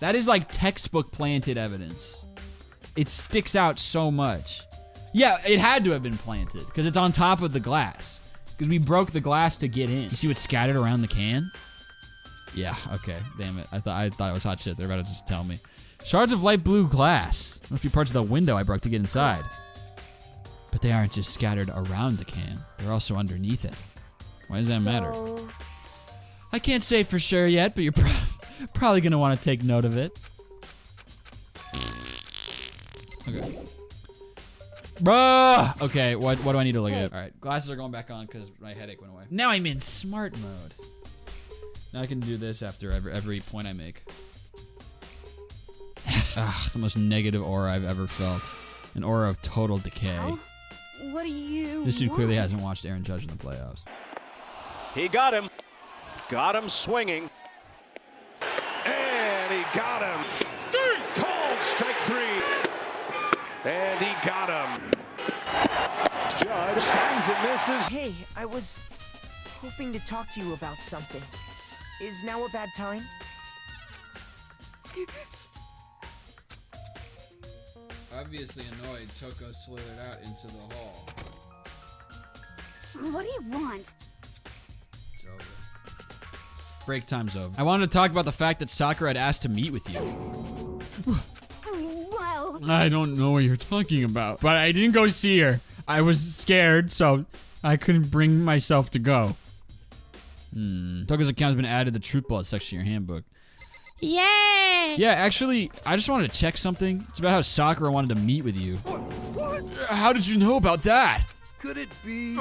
That is like textbook planted evidence. It sticks out so much. Yeah, it had to have been planted because it's on top of the glass. Because we broke the glass to get in. You see what's scattered around the can? Yeah, okay. Damn it. I thought it was hot shit. They're about to just tell me. Shards of light blue glass. Must be parts of the window I broke to get inside. But they aren't just scattered around the can. They're also underneath it. Why does that matter? I can't say for sure yet, but you're probably going to want to take note of it. Okay. Bruh! Okay, what do I need to look at? All right, glasses are going back on because my headache went away. Now I'm in smart mode. Now I can do this after every point I make. Ugh, the most negative aura I've ever felt. An aura of total decay. What do you This dude want? clearly hasn't watched Aaron Judge in the playoffs. He got him. Got him swinging. And he got him. Called strike 3. And he got him. Judge swings and misses. Hey, I was hoping to talk to you about something. Is now a bad time? Obviously annoyed, Toko slithered out into the hall. What do you want? It's over. Break time's over. I wanted to talk about the fact that Sakura had asked to meet with you. Well, I don't know what you're talking about, but I didn't go see her. I was scared, so I couldn't bring myself to go. Toko's account has been added to the Truth Bullet section of your handbook. Yay! Yeah, actually, I just wanted to check something. It's about how Sakura wanted to meet with you. What? How did you know about that? Could it be?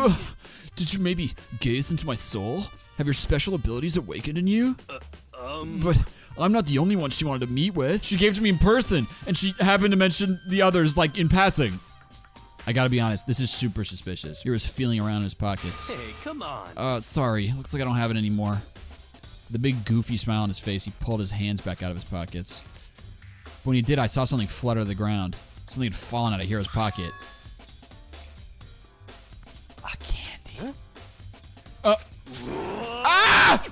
Did you maybe gaze into my soul? Have your special abilities awakened in you? But I'm not the only one she wanted to meet with. She gave to me in person, and she happened to mention the others, like, in passing. I gotta be honest, this is super suspicious. He was feeling around in his pockets. Hey, come on. Sorry. Looks like I don't have it anymore. The big goofy smile on his face, he pulled his hands back out of his pockets. But when he did, I saw something flutter to the ground. Something had fallen out of Hiro's pocket. A candy. Ah!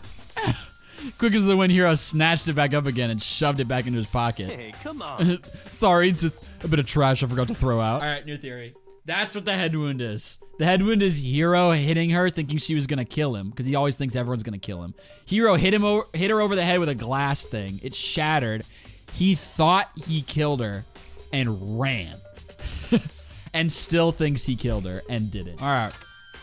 Quick as the wind, Hiro snatched it back up again and shoved it back into his pocket. Hey, come on. Sorry, it's just a bit of trash I forgot to throw out. All right, new theory. That's what the head wound is. The head wound is Hiro hitting her thinking she was going to kill him because he always thinks everyone's going to kill him. Hiro hit her over the head with a glass thing. It shattered. He thought he killed her and ran. And still thinks he killed her and didn't. All right,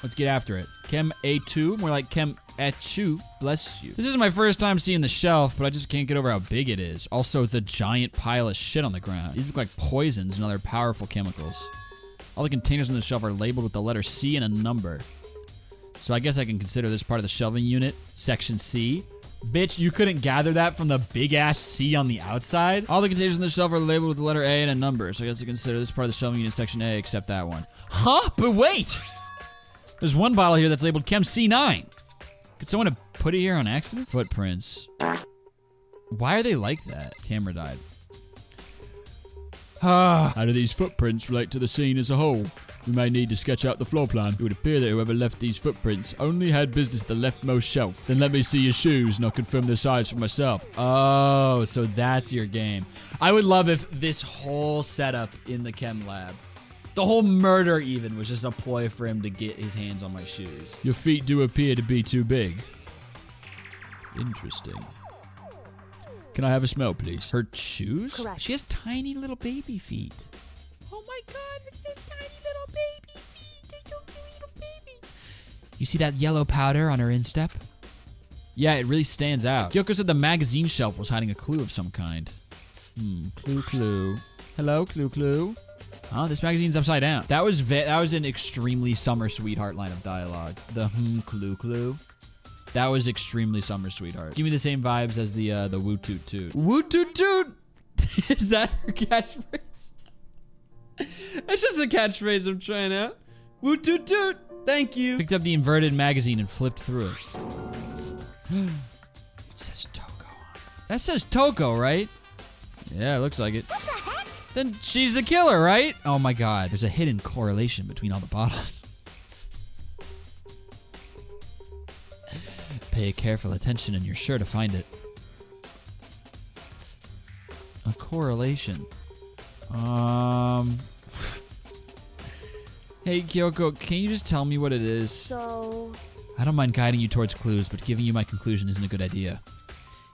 let's get after it. Kem A2, more like Kem Echu, bless you. This isn't my first time seeing the shelf, but I just can't get over how big it is. Also, the giant pile of shit on the ground. These look like poisons and other powerful chemicals. All the containers on the shelf are labeled with the letter C and a number. So I guess I can consider this part of the shelving unit, section C. Bitch, you couldn't gather that from the big-ass C on the outside? All the containers on the shelf are labeled with the letter A and a number, so I guess I consider this part of the shelving unit, section A, except that one. Huh? But wait! There's one bottle here that's labeled Chem C9. Could someone have put it here on accident? Footprints. Why are they like that? Camera died. How do these footprints relate to the scene as a whole? We may need to sketch out the floor plan. It would appear that whoever left these footprints only had business at the leftmost shelf. Then let me see your shoes and I'll confirm their size for myself. Oh, so that's your game. I would love if this whole setup in the chem lab, the whole murder even, was just a ploy for him to get his hands on my shoes. Your feet do appear to be too big. Interesting. Can I have a smell, please? Her shoes? Correct. She has tiny little baby feet. Oh my god, her tiny little baby feet. Little baby. You see that yellow powder on her instep? Yeah, it really stands out. Kyoko said the magazine shelf was hiding a clue of some kind. Clue. Hello, clue. Oh, this magazine's upside down. That was an extremely Summer Sweetheart line of dialogue. The clue. That was extremely Summer Sweetheart. Give me the same vibes as the woo toot toot. Woo toot toot! Is that her catchphrase? That's just a catchphrase I'm trying out. Woo toot toot! Thank you. Picked up the inverted magazine and flipped through it. It says Toko on it. That says Toko, right? Yeah, it looks like it. What the heck? Then she's the killer, right? Oh my god, there's a hidden correlation between all the bottles. Pay careful attention and you're sure to find it. A correlation. Hey, Kyoko, can you just tell me what it is? So... I don't mind guiding you towards clues, but giving you my conclusion isn't a good idea.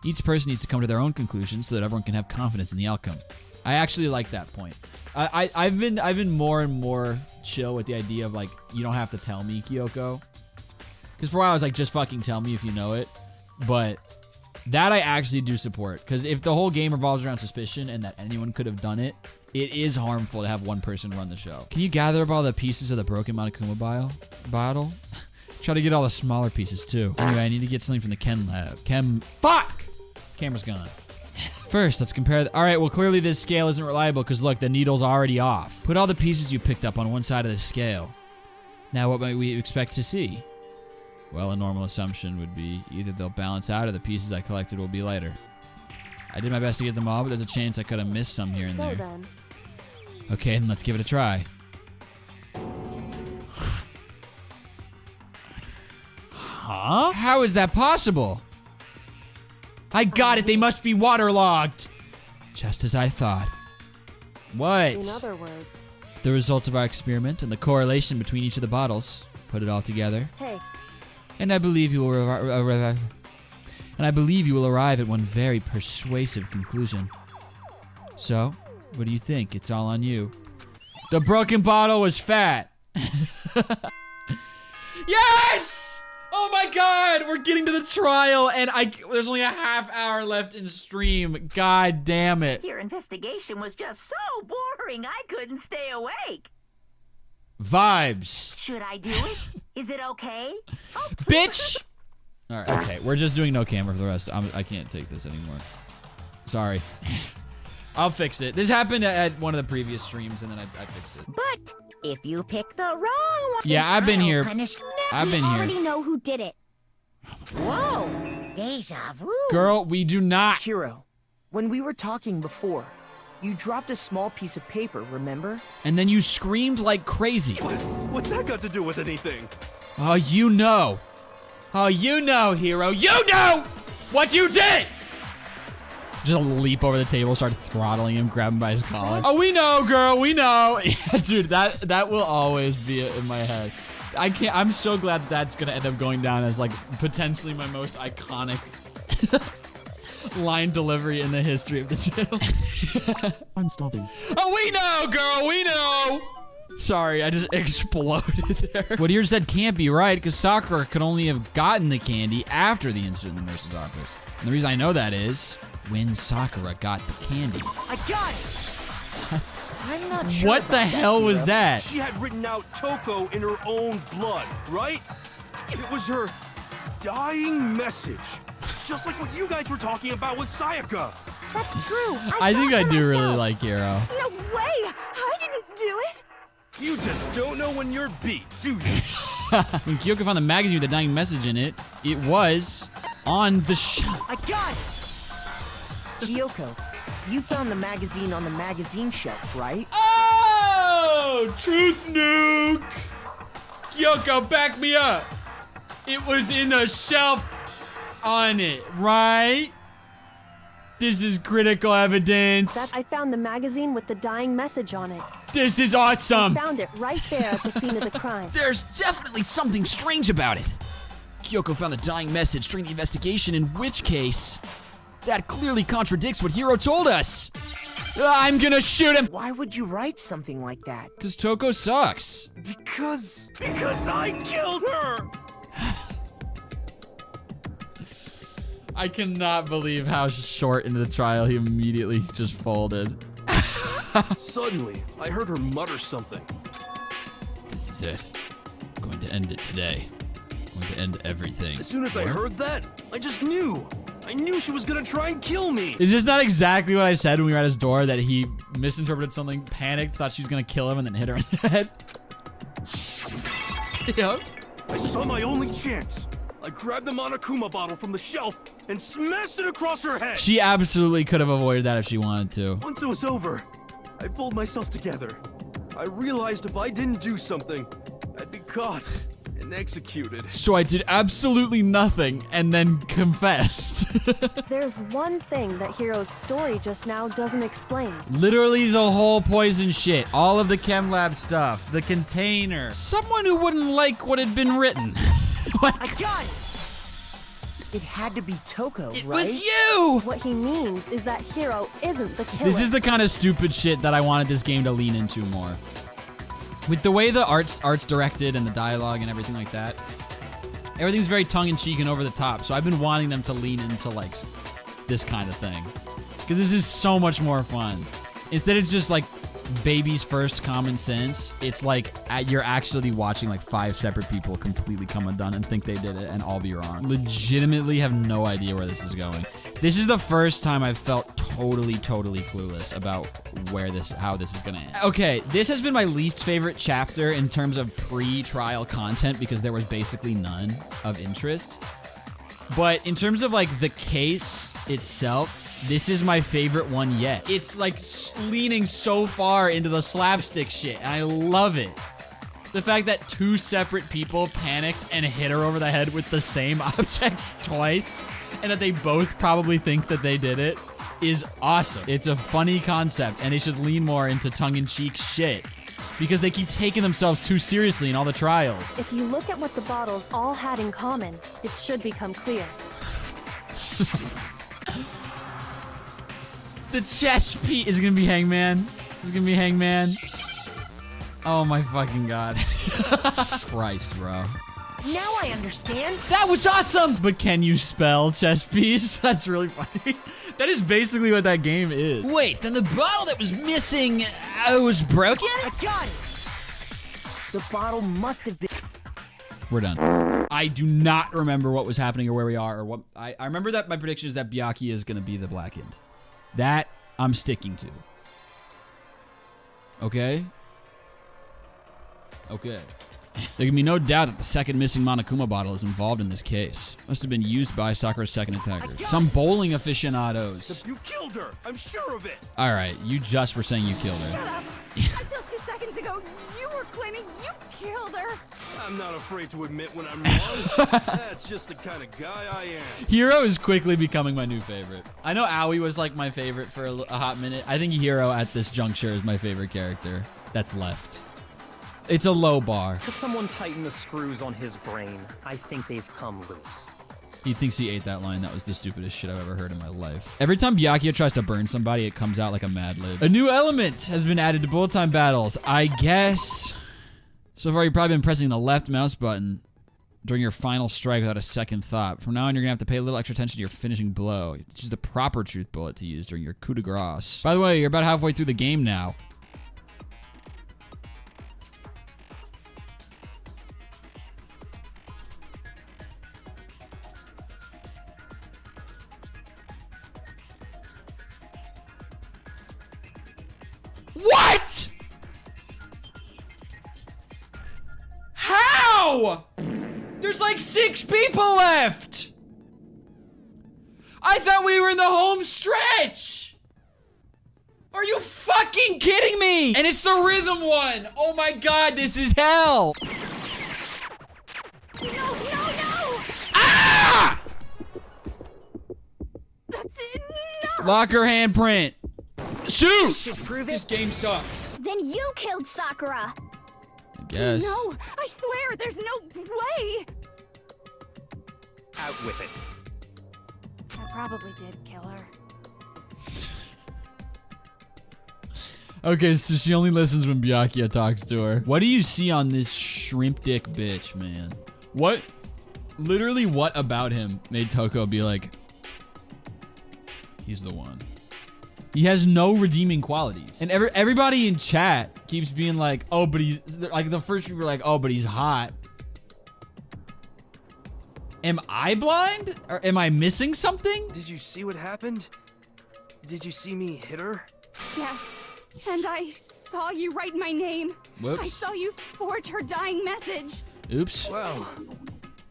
Each person needs to come to their own conclusion so that everyone can have confidence in the outcome. I actually like that point. I've been more and more chill with the idea of, like, you don't have to tell me, Kyoko. Because for a while I was like, just fucking tell me if you know it. But that I actually do support. Because if the whole game revolves around suspicion and that anyone could have done it, it is harmful to have one person run the show. Can you gather up all the pieces of the broken Monokuma bottle? Try to get all the smaller pieces too. Anyway, I need to get something from the chem lab. Fuck! Camera's gone. First, let's compare all right, well, clearly this scale isn't reliable because look, the needle's already off. Put all the pieces you picked up on one side of the scale. Now, what might we expect to see? Well, a normal assumption would be either they'll balance out or the pieces I collected will be lighter. I did my best to get them all, but there's a chance I could have missed some here and there. Then. Okay, then let's give it a try. Huh? How is that possible? I got it, they must be waterlogged. Just as I thought. What? In other words. The results of our experiment and the correlation between each of the bottles. Put it all together. Hey. And I believe you will arrive at one very persuasive conclusion. So, what do you think? It's all on you. The broken bottle was fat. Yes! Oh my god, we're getting to the trial and there's only a half hour left in stream. God damn it. Your investigation was just so boring, I couldn't stay awake. Vibes. Should I do it? Is it okay? Oh, Bitch! Alright, okay, we're just doing no camera for the rest. I can't take this anymore. Sorry. I'll fix it. This happened at one of the previous streams and then I fixed it. But if you pick the wrong one, Yeah, I've been here. I've been We here. already know who did it. Whoa, deja vu. Girl, we do not. Hiro, when we were talking before, you dropped a small piece of paper, remember? And then you screamed like crazy. What's that got to do with anything? Oh, you know. Oh, you know, Hero. You know what you did! Just leap over the table, start throttling him, grab him by his collar. Oh, we know, girl. We know. Yeah, dude, that will always be in my head. I'm so glad that's going to end up going down as, like, potentially my most iconic line delivery in the history of the channel. I'm stopping. Oh, we know, girl. We know. Sorry, I just exploded there. What you said can't be right, because Sakura could only have gotten the candy after the incident in the nurse's office. And the reason I know that is when Sakura got the candy. I got it! What? I'm not sure. What the hell was Hiro. that? She had written out Toko in her own blood, right? It was her dying message. Just like what you guys were talking about with Sayaka. That's true. I think saw I it for do really myself. like Hiro. No way! I didn't do it! You just don't know when you're beat, do you? When Kyoko found the magazine with the dying message in it, it was on the shelf. I got it! Kyoko, You found the magazine on the magazine shelf, right? Oh! Truth nuke! Kyoko, back me up! It was in the shelf on it, right? This is critical evidence. I found the magazine with the dying message on it. This is awesome! Found it right there at the scene of the crime. There's definitely something strange about it. Kyoko found the dying message during the investigation, in which case, that clearly contradicts what Hiro told us. I'm gonna shoot him! Why would you write something like that? Because Toko sucks. Because I killed her! I cannot believe how short into the trial he immediately just folded. Suddenly, I heard her mutter something. This is it. I'm going to end it today. I'm going to end everything. As soon as I heard that, I just knew. I knew she was gonna try and kill me. Is this not exactly what I said when we were at his door? That he misinterpreted something, panicked, thought she was gonna kill him, and then hit her in the head? Yep. I saw my only chance. I grabbed the Monokuma bottle from the shelf and smashed it across her head. She absolutely could have avoided that if she wanted to. Once it was over, I pulled myself together. I realized if I didn't do something, I'd be caught and executed. So I did absolutely nothing and then confessed. There's one thing that Hiro's story just now doesn't explain. Literally the whole poison shit. All of the chem lab stuff. The container. Someone who wouldn't like what had been written. I got it! It had to be Toko, right? It was you! What he means is that Hiro isn't the killer. This is the kind of stupid shit that I wanted this game to lean into more. With the way the art's directed and the dialogue and everything like that, everything's very tongue-in-cheek and over the top. So I've been wanting them to lean into like this kind of thing, because this is so much more fun. Instead, it's just like baby's first common sense. It's like you're actually watching like 5 separate people completely come undone and think they did it and all be wrong. Legitimately have no idea where this is going. This is the first time I've felt totally clueless about how this is gonna end. Okay, this has been my least favorite chapter in terms of pre-trial content because there was basically none of interest. But in terms of like the case itself, this is my favorite one yet. It's like leaning so far into the slapstick shit, and I love it. The fact that 2 separate people panicked and hit her over the head with the same object twice, and that they both probably think that they did it, is awesome. It's a funny concept, and they should lean more into tongue-in-cheek shit, because they keep taking themselves too seriously in all the trials. If you look at what the bottles all had in common, it should become clear. The chess piece is gonna be Hangman. It's gonna be Hangman. Oh my fucking god. Christ, bro. Now I understand. That was awesome! But can you spell chess piece? That's really funny. That is basically what that game is. Wait, then the bottle that was missing was broken? I got it! The bottle must have been... We're done. I do not remember what was happening or where we are or what. I remember that my prediction is that Byakuya is gonna be the Blackened. That I'm sticking to. Okay? Okay. There can be no doubt that the second missing Monokuma bottle is involved in this case. Must have been used by Sakura's second attacker. Some bowling aficionados. You killed her! I'm sure of it! Alright, you just were saying you killed her. Shut up! Until 2 seconds ago, you were claiming you killed her! I'm not afraid to admit when I'm wrong. That's just the kind of guy I am. Hiro is quickly becoming my new favorite. I know Aoi was like my favorite for a hot minute. I think Hiro at this juncture is my favorite character that's left. It's a low bar. Could someone tighten the screws on his brain? I think they've come loose. He thinks he ate that line. That was the stupidest shit I've ever heard in my life. Every time Byakuya tries to burn somebody, it comes out like a Mad Lib. A new element has been added to bullet time battles. I guess. So far, you've probably been pressing the left mouse button during your final strike without a second thought. From now on, you're gonna have to pay a little extra attention to your finishing blow. You have to choose the proper truth bullet to use during your coup de grace. By the way, you're about halfway through the game now. What? How? There's like 6 people left. I thought we were in the home stretch. Are you fucking kidding me? And it's the rhythm one. Oh my god, this is hell. No! Ah! That's it. No! Locker handprint. Shoot! Should prove This it. game sucks. Then you killed Sakura. I guess. No, I swear, there's no way. Out with it. I probably did kill her. Okay, so she only listens when Byakuya talks to her. What do you see on this shrimp dick bitch, man? What? Literally, what about him made Toko be like, he's the one? He has no redeeming qualities. And everybody in chat keeps being like, oh, but he's, like the first people were like, oh, but he's hot. Am I blind? Or am I missing something? Did you see what happened? Did you see me hit her? Yes, and I saw you write my name. Whoops. I saw you forge her dying message. Oops. Well,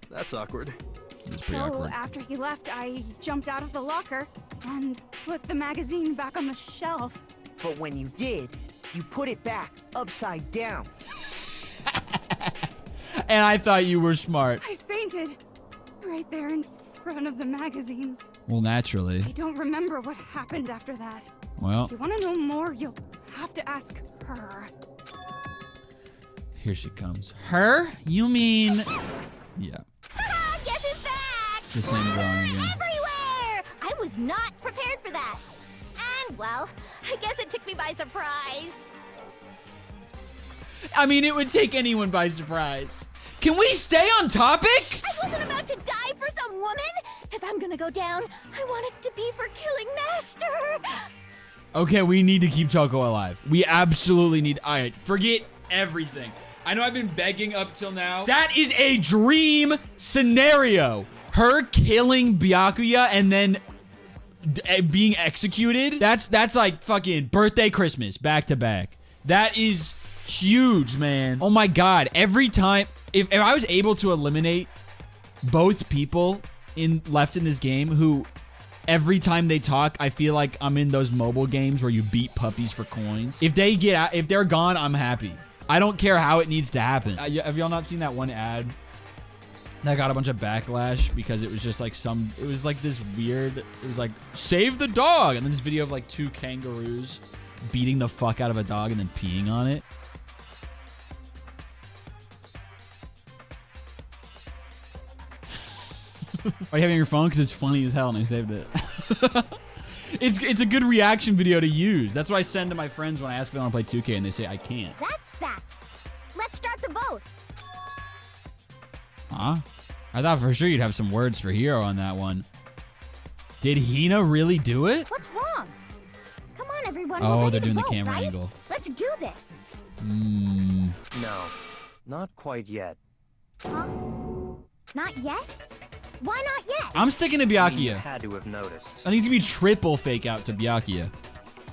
that's awkward. It's pretty So awkward. after he left, I jumped out of the locker and put the magazine back on the shelf. But when you did, you put it back upside down. And I thought you were smart. I fainted right there in front of the magazines. Well, naturally. I don't remember what happened after that. Well, If you want to know more, you'll have to ask her. here she comes. Her? You mean... Yeah. Guess who's back? It's the same drawing again. Everywhere! I was not prepared for that. And, well, I guess it took me by surprise. I mean, it would take anyone by surprise. Can we stay on topic? I wasn't about to die for some woman. If I'm gonna go down, I want it to be for killing Master. Okay, we need to keep Toko alive. We absolutely need... All right, forget everything. I know I've been begging up till now. That is a dream scenario. Her killing Byakuya and then being executed. That's like fucking birthday, Christmas, back to back. That is huge, man. Oh my god. Every time... If I was able to eliminate both people left in this game who... Every time they talk, I feel like I'm in those mobile games where you beat puppies for coins. If they get out, if they're gone, I'm happy. I don't care how it needs to happen. Have y'all not seen that one ad that got a bunch of backlash because it was just like it was like this weird, it was like, save the dog. And then this video of like 2 kangaroos beating the fuck out of a dog and then peeing on it. Are you having your phone? Because it's funny as hell and I saved it. It's a good reaction video to use. That's what I send to my friends when I ask if they want to play 2K and they say I can't. That's that. Let's start the vote. Huh? I thought for sure you'd have some words for Hero on that one. Did Hina really do it? What's wrong? Come on, everyone. Oh, we're ready they're to doing the vote, camera right? angle. Let's do this. No, not quite yet. Huh? Not yet? Why not yet? I'm sticking to You Byakuya. had to have noticed. I think it's gonna be triple fake out to Byakuya.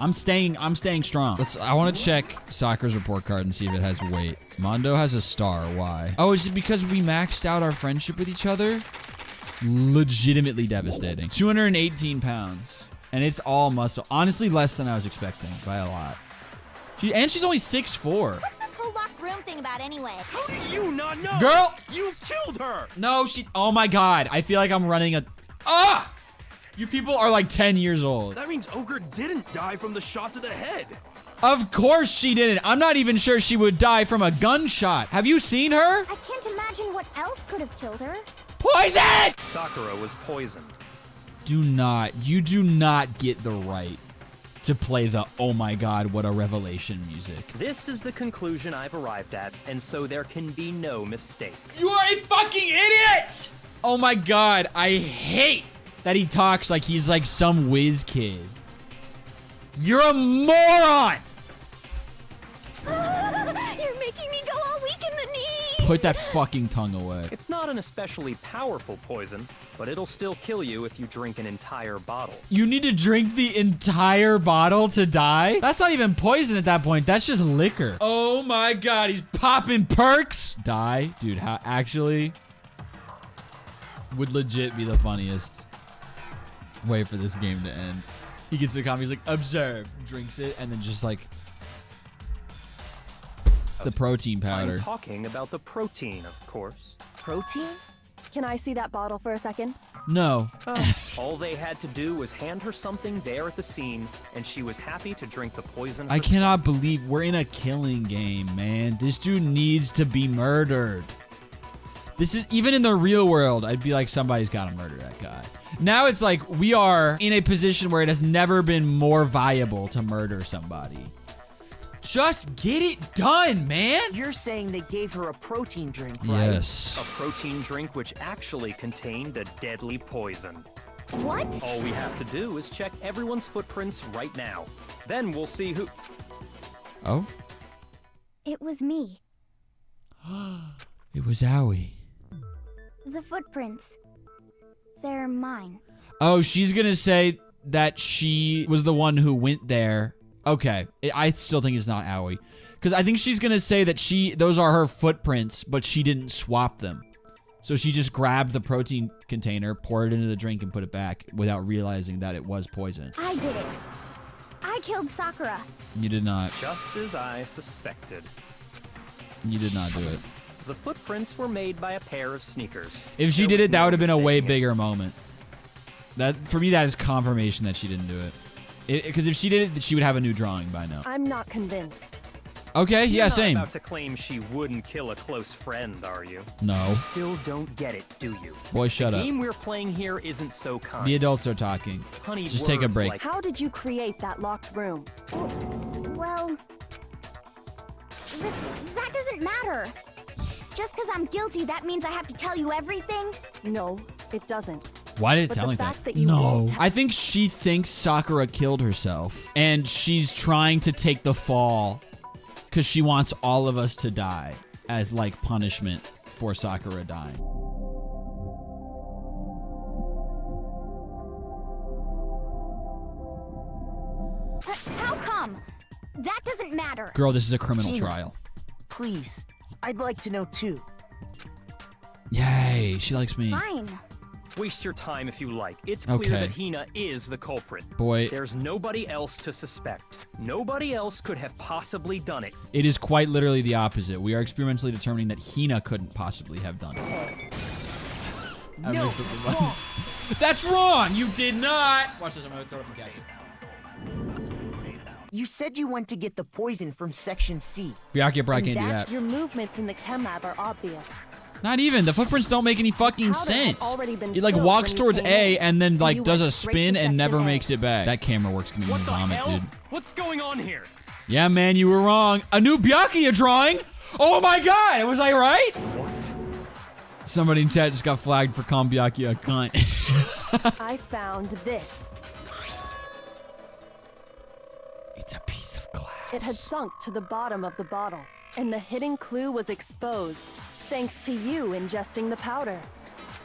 I'm staying strong. I want to check Sakura's report card and see if it has weight. Mondo has a star. Why? Oh, is it because we maxed out our friendship with each other? Legitimately devastating. 218 pounds. And it's all muscle. Honestly, less than I was expecting by a lot. She's only 6'4". What's this whole locked room thing about anyway? How do you not know? Girl! You killed her! No, oh my god. I feel like I'm running a... Ah! You people are like 10 years old. That means Ogre didn't die from the shot to the head. Of course she didn't. I'm not even sure she would die from a gunshot. Have you seen her? I can't imagine what else could have killed her. Poison! Sakura was poisoned. You do not get the right to play the oh my god, what a revelation music. This is the conclusion I've arrived at, and so there can be no mistake. You are a fucking idiot! Oh my god, I hate that he talks like he's like some whiz kid. You're a moron! You're making me go all weak in the knees. Put that fucking tongue away. It's not an especially powerful poison, but it'll still kill you if you drink an entire bottle. You need to drink the entire bottle to die? That's not even poison at that point. That's just liquor. Oh my god, he's popping perks. Die? Dude, how actually would legit be the funniest way for this game to end. He gets the coffee, he's like, observe, drinks it, and then just like, the protein powder. I'm talking about the protein, of course. Protein? Can I see that bottle for a second? No. All they had to do was hand her something there at the scene, and she was happy to drink the poison I herself. cannot believe we're in a killing game, man. This dude needs to be murdered. This is, even in the real world, I'd be like, somebody's got to murder that guy. Now it's like we are in a position where it has never been more viable to murder somebody. Just get it done, man. You're saying they gave her a protein drink, right? Yes. A protein drink which actually contained a deadly poison. What? All we have to do is check everyone's footprints right now. Then we'll see who... Oh? It was me. It was Owie. The footprints. They're mine. Oh, she's gonna say that she was the one who went there. Okay, I still think it's not Owie. Because I think she's gonna say that those are her footprints, but she didn't swap them. So she just grabbed the protein container, poured it into the drink, and put it back without realizing that it was poison. I did it. I killed Sakura. You did not. Just as I suspected. You did not do it. The footprints were made by a pair of sneakers. If she There did was it, that no would have been a way mistaking it. bigger moment. That, for me, that is confirmation that she didn't do it. Because if she did it, she would have a new drawing by now. I'm not convinced. Okay, You're yeah, not same. about to claim she wouldn't kill a close friend, are you? No. You still don't get it, do you? Boy, shut the up. game we're playing here isn't so kind. The adults are talking. Honey, Just take a words break. like- How did you create that locked room? Well, that doesn't matter. Just because I'm guilty, that means I have to tell you everything? No, it doesn't. Why did it But sound the like fact that? that you won't tell- I think she thinks Sakura killed herself, and she's trying to take the fall because she wants all of us to die as, like, punishment for Sakura dying. How come? That doesn't matter. Girl, this is a criminal Hina. trial. Please, I'd like to know too. Yay, she likes me. Fine. Waste your time if you like. It's clear Okay. that Hina is the culprit. Boy. There's nobody else to suspect. Nobody else could have possibly done it. It is quite literally the opposite. We are experimentally determining that Hina couldn't possibly have done it. I No, mixed up the that's buttons. wrong. That's wrong! You did not! Watch this, I'm gonna throw it up and catch it. You said you went to get the poison from Section C. Byakuya bro, I And can't do that's that. Your movements in the chem lab are obvious. Not even. The footprints don't make any fucking Powder had sense. already been It like spilled walks when you towards came A in, and then and like you does went a straight spin to and never Section A. makes it back. That camera work's gonna What make the me vomit, hell? dude. What's going on here? Yeah, man, you were wrong. A new Byakuya drawing? Oh my god, was I right? What? Somebody in chat just got flagged for calling Byakuya a cunt. I found this. It's a piece of glass. It had sunk to the bottom of the bottle, and the hidden clue was exposed, thanks to you ingesting the powder.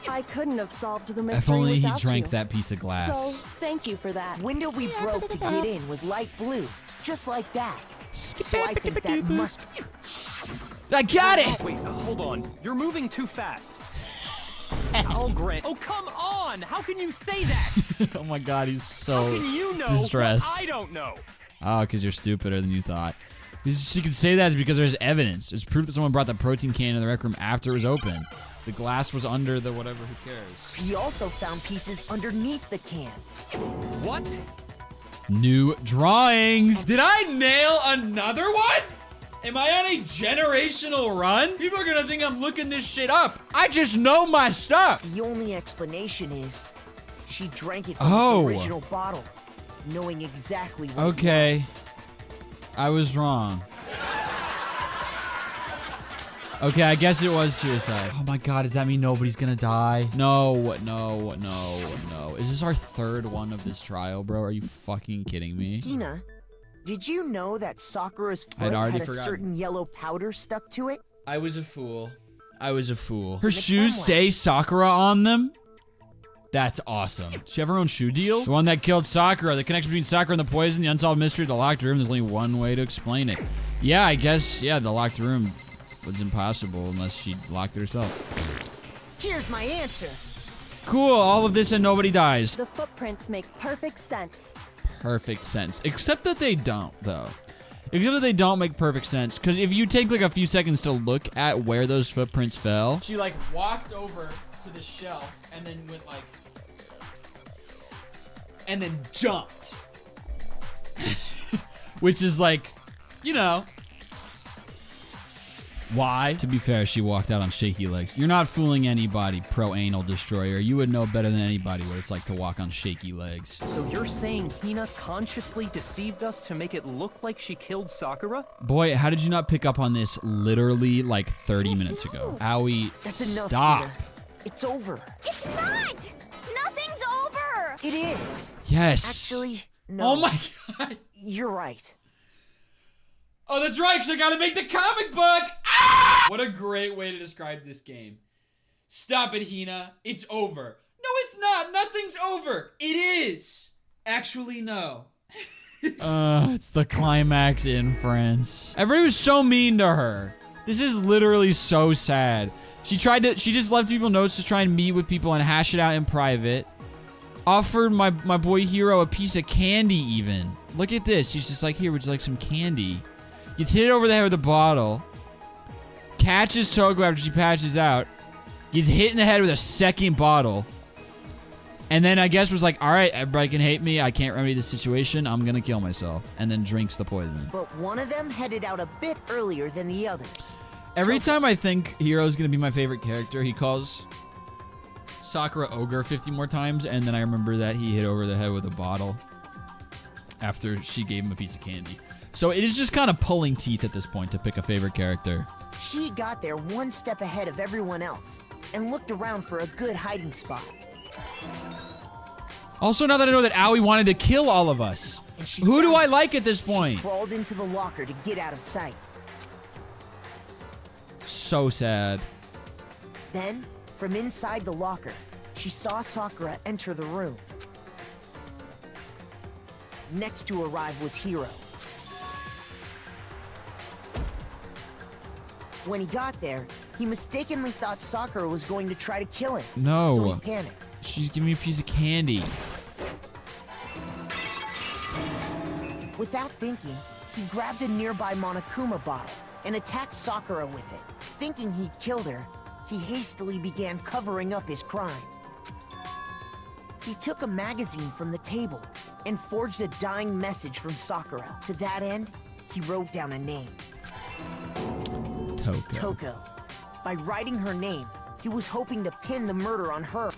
I couldn't have solved the mystery If only he without drank you. that piece of glass. So, thank you for that. Window we broke to get in was light blue, just like that. So I think that must be... I got it! Wait, hold on. You're moving too fast. I'll grant. Oh, come on! How can you say that? Oh my god, he's How so can you know distressed. what I don't know? Oh, because you're stupider than you thought. She could say that is because there's evidence. There's proof that someone brought the protein can in the rec room after it was open. The glass was under the whatever, who cares? We also found pieces underneath the can. What? New drawings. Did I nail another one? Am I on a generational run? People are gonna think I'm looking this shit up. I just know my stuff. The only explanation is she drank it from Oh. its original bottle, knowing exactly what Okay. it was. I was wrong. Okay, I guess it was suicide. Oh my god, does that mean nobody's gonna die? No, no, no, no. Is this our third one of this trial, bro? Are you fucking kidding me? Hina, did you know that Sakura's I'd foot already had a forgotten. certain yellow powder stuck to it? I was a fool. I was a fool. Her the shoes chem say Sakura on them? That's awesome. Does she have her own shoe deal? The one that killed Sakura. The connection between Sakura and the poison, the unsolved mystery of the locked room. There's only one way to explain it. Yeah, I guess, yeah, the locked room was impossible unless she locked it herself. Here's my answer. Cool, all of this and nobody dies. The footprints make perfect sense. perfect sense. Except that they don't, though. Except that they don't make perfect sense. Because if you take like a few seconds to look at where those footprints fell. She like walked over to the shelf and then went like... and then jumped. Which is like, you know... Why? To be fair, she walked out on shaky legs. You're not fooling anybody, pro-anal destroyer. You would know better than anybody what it's like to walk on shaky legs. So you're saying Hina consciously deceived us to make it look like she killed Sakura? Boy, how did you not pick up on this literally like 30 minutes ago? Aoi, That's enough, stop. Hina. It's over. It's not! Nothing's over! It is. Yes. Actually, no. Oh my god. You're right. Oh, that's right, because I gotta make the comic book! Ah! What a great way to describe this game. Stop it, Hina. It's over. No, it's not. Nothing's over. It is. Actually, no. It's the climax inference. Everybody was so mean to her. This is literally so sad. She just left people notes to try and meet with people and hash it out in private. Offered my boy Hiro a piece of candy even. Look at this. She's just like, here, would you like some candy? Gets hit over the head with a bottle. Catches Toko after she patches out. Gets hit in the head with a second bottle. And then I guess was like, all right, everybody can hate me. I can't remedy the situation. I'm going to kill myself. And then drinks the poison. But one of them headed out a bit earlier than the others. Every time I think Hiro's going to be my favorite character, he calls Sakura Ogre 50 more times. And then I remember that he hit over the head with a bottle after she gave him a piece of candy. So it is just kind of pulling teeth at this point to pick a favorite character. She got there one step ahead of everyone else and looked around for a good hiding spot. Also, now that I know that Aoi wanted to kill all of us, who do I like at this point? She crawled into the locker to get out of sight. So sad. Then, from inside the locker, she saw Sakura enter the room. Next to arrive was Hiro. When he got there, he mistakenly thought Sakura was going to try to kill him. No. So he panicked. She's giving me a piece of candy. Without thinking, he grabbed a nearby Monokuma bottle and attacked Sakura with it. Thinking he'd killed her, he hastily began covering up his crime. He took a magazine from the table and forged a dying message from Sakura. To that end, he wrote down a name. Toko. By writing her name, he was hoping to pin the murder on her.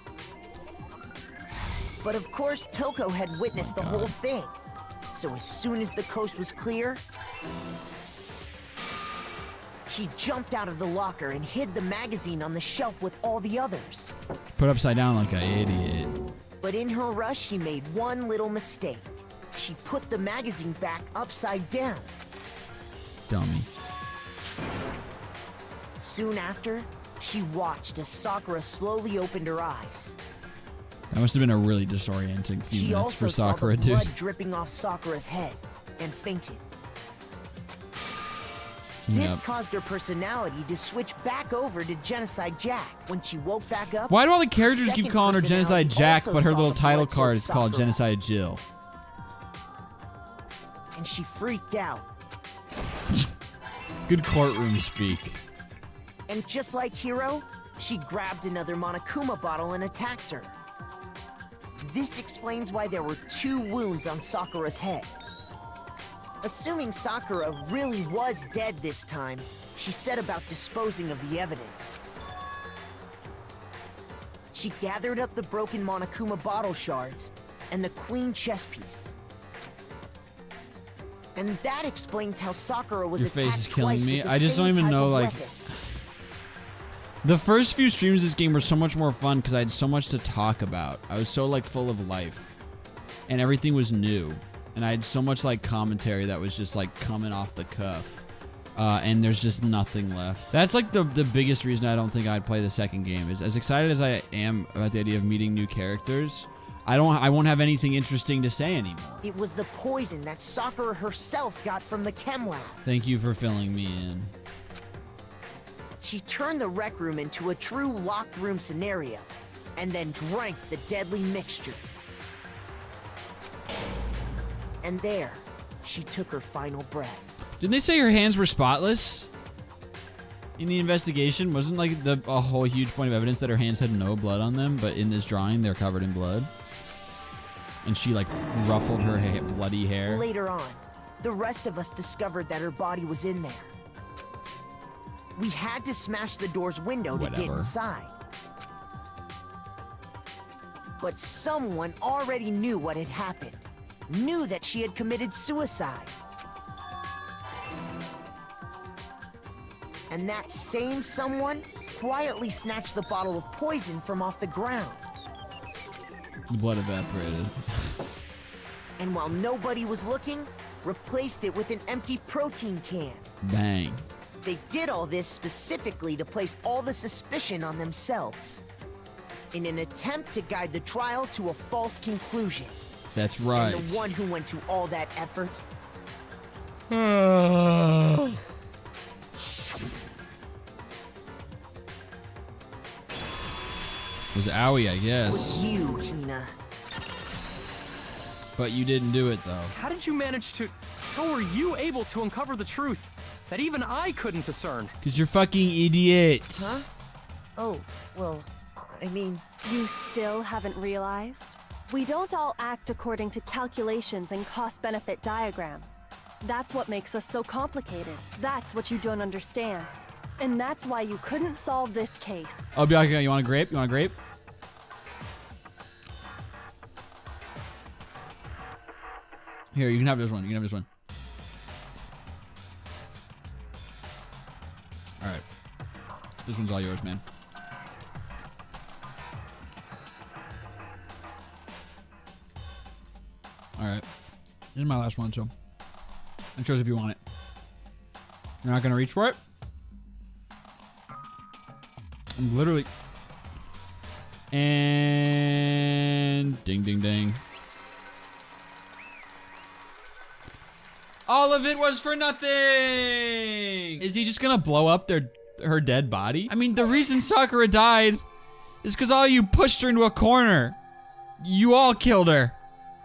But of course, Toko had witnessed the whole thing. So as soon as the coast was clear, she jumped out of the locker and hid the magazine on the shelf with all the others. Put upside down like an idiot. But in her rush, she made one little mistake. She put the magazine back upside down. Dummy. Soon after, she watched as Sakura slowly opened her eyes. That must have been a really disorienting few She minutes also for Sakura, saw the blood dude. dripping off Sakura's head and fainted. This Yep. caused her personality to switch back over to Genocide Jack. When she woke back up, Why do all the characters keep second calling her Genocide personality Jack, also but her saw little the title blood-soaked card is called Sakura, Genocide Jill? and she freaked out. Good courtroom speak. And just like Hiro, she grabbed another Monokuma bottle and attacked her. This explains why there were 2 wounds on Sakura's head. Assuming Sakura really was dead this time, she set about disposing of the evidence. She gathered up the broken Monokuma bottle shards and the queen chess piece. And that explains how Sakura was Your attacked face is killing twice me. with the I just same don't even type know, of like... weapon. The first few streams of this game were so much more fun because I had so much to talk about. I was so, like, full of life. And everything was new. And I had so much, like, commentary that was just, like, coming off the cuff. And there's just nothing left. That's, like, the biggest reason I don't think I'd play the second game. Is as excited as I am about the idea of meeting new characters, I won't have anything interesting to say anymore. It was the poison that Sakura herself got from the chem lab. Thank you for filling me in. She turned the rec room into a true locked room scenario, and then drank the deadly mixture. And there, she took her final breath. Didn't they say her hands were spotless? In the investigation, wasn't like a whole huge point of evidence that her hands had no blood on them, but in this drawing, they're covered in blood? And she like ruffled her bloody hair. Later on, the rest of us discovered that her body was in there. We had to smash the door's window to get inside. But someone already knew what had happened. Knew that she had committed suicide. And that same someone quietly snatched the bottle of poison from off the ground. The blood evaporated. And while nobody was looking, replaced it with an empty protein can. Bang. They did all this specifically to place all the suspicion on themselves, in an attempt to guide the trial to a false conclusion. That's right. And the one who went to all that effort was Aoi, I guess. was you, Hina. But you didn't do it, though. How did you manage to... How were you able to uncover the truth that even I couldn't discern? Because you're fucking idiots. Huh? Oh, well, I mean... You still haven't realized? We don't all act according to calculations and cost-benefit diagrams. That's what makes us so complicated. That's what you don't understand. And that's why you couldn't solve this case. Oh, Bianca, you want a grape? You want a grape? Here, you can have this one. You can have this one. All right. This one's all yours, man. All right. This is my last one, so I chose if you want it. You're not gonna reach for it? I'm literally... And... Ding, ding, ding. All of it was for nothing! Is he just gonna blow up her dead body? I mean, the reason Sakura died is because all you pushed her into a corner. You all killed her.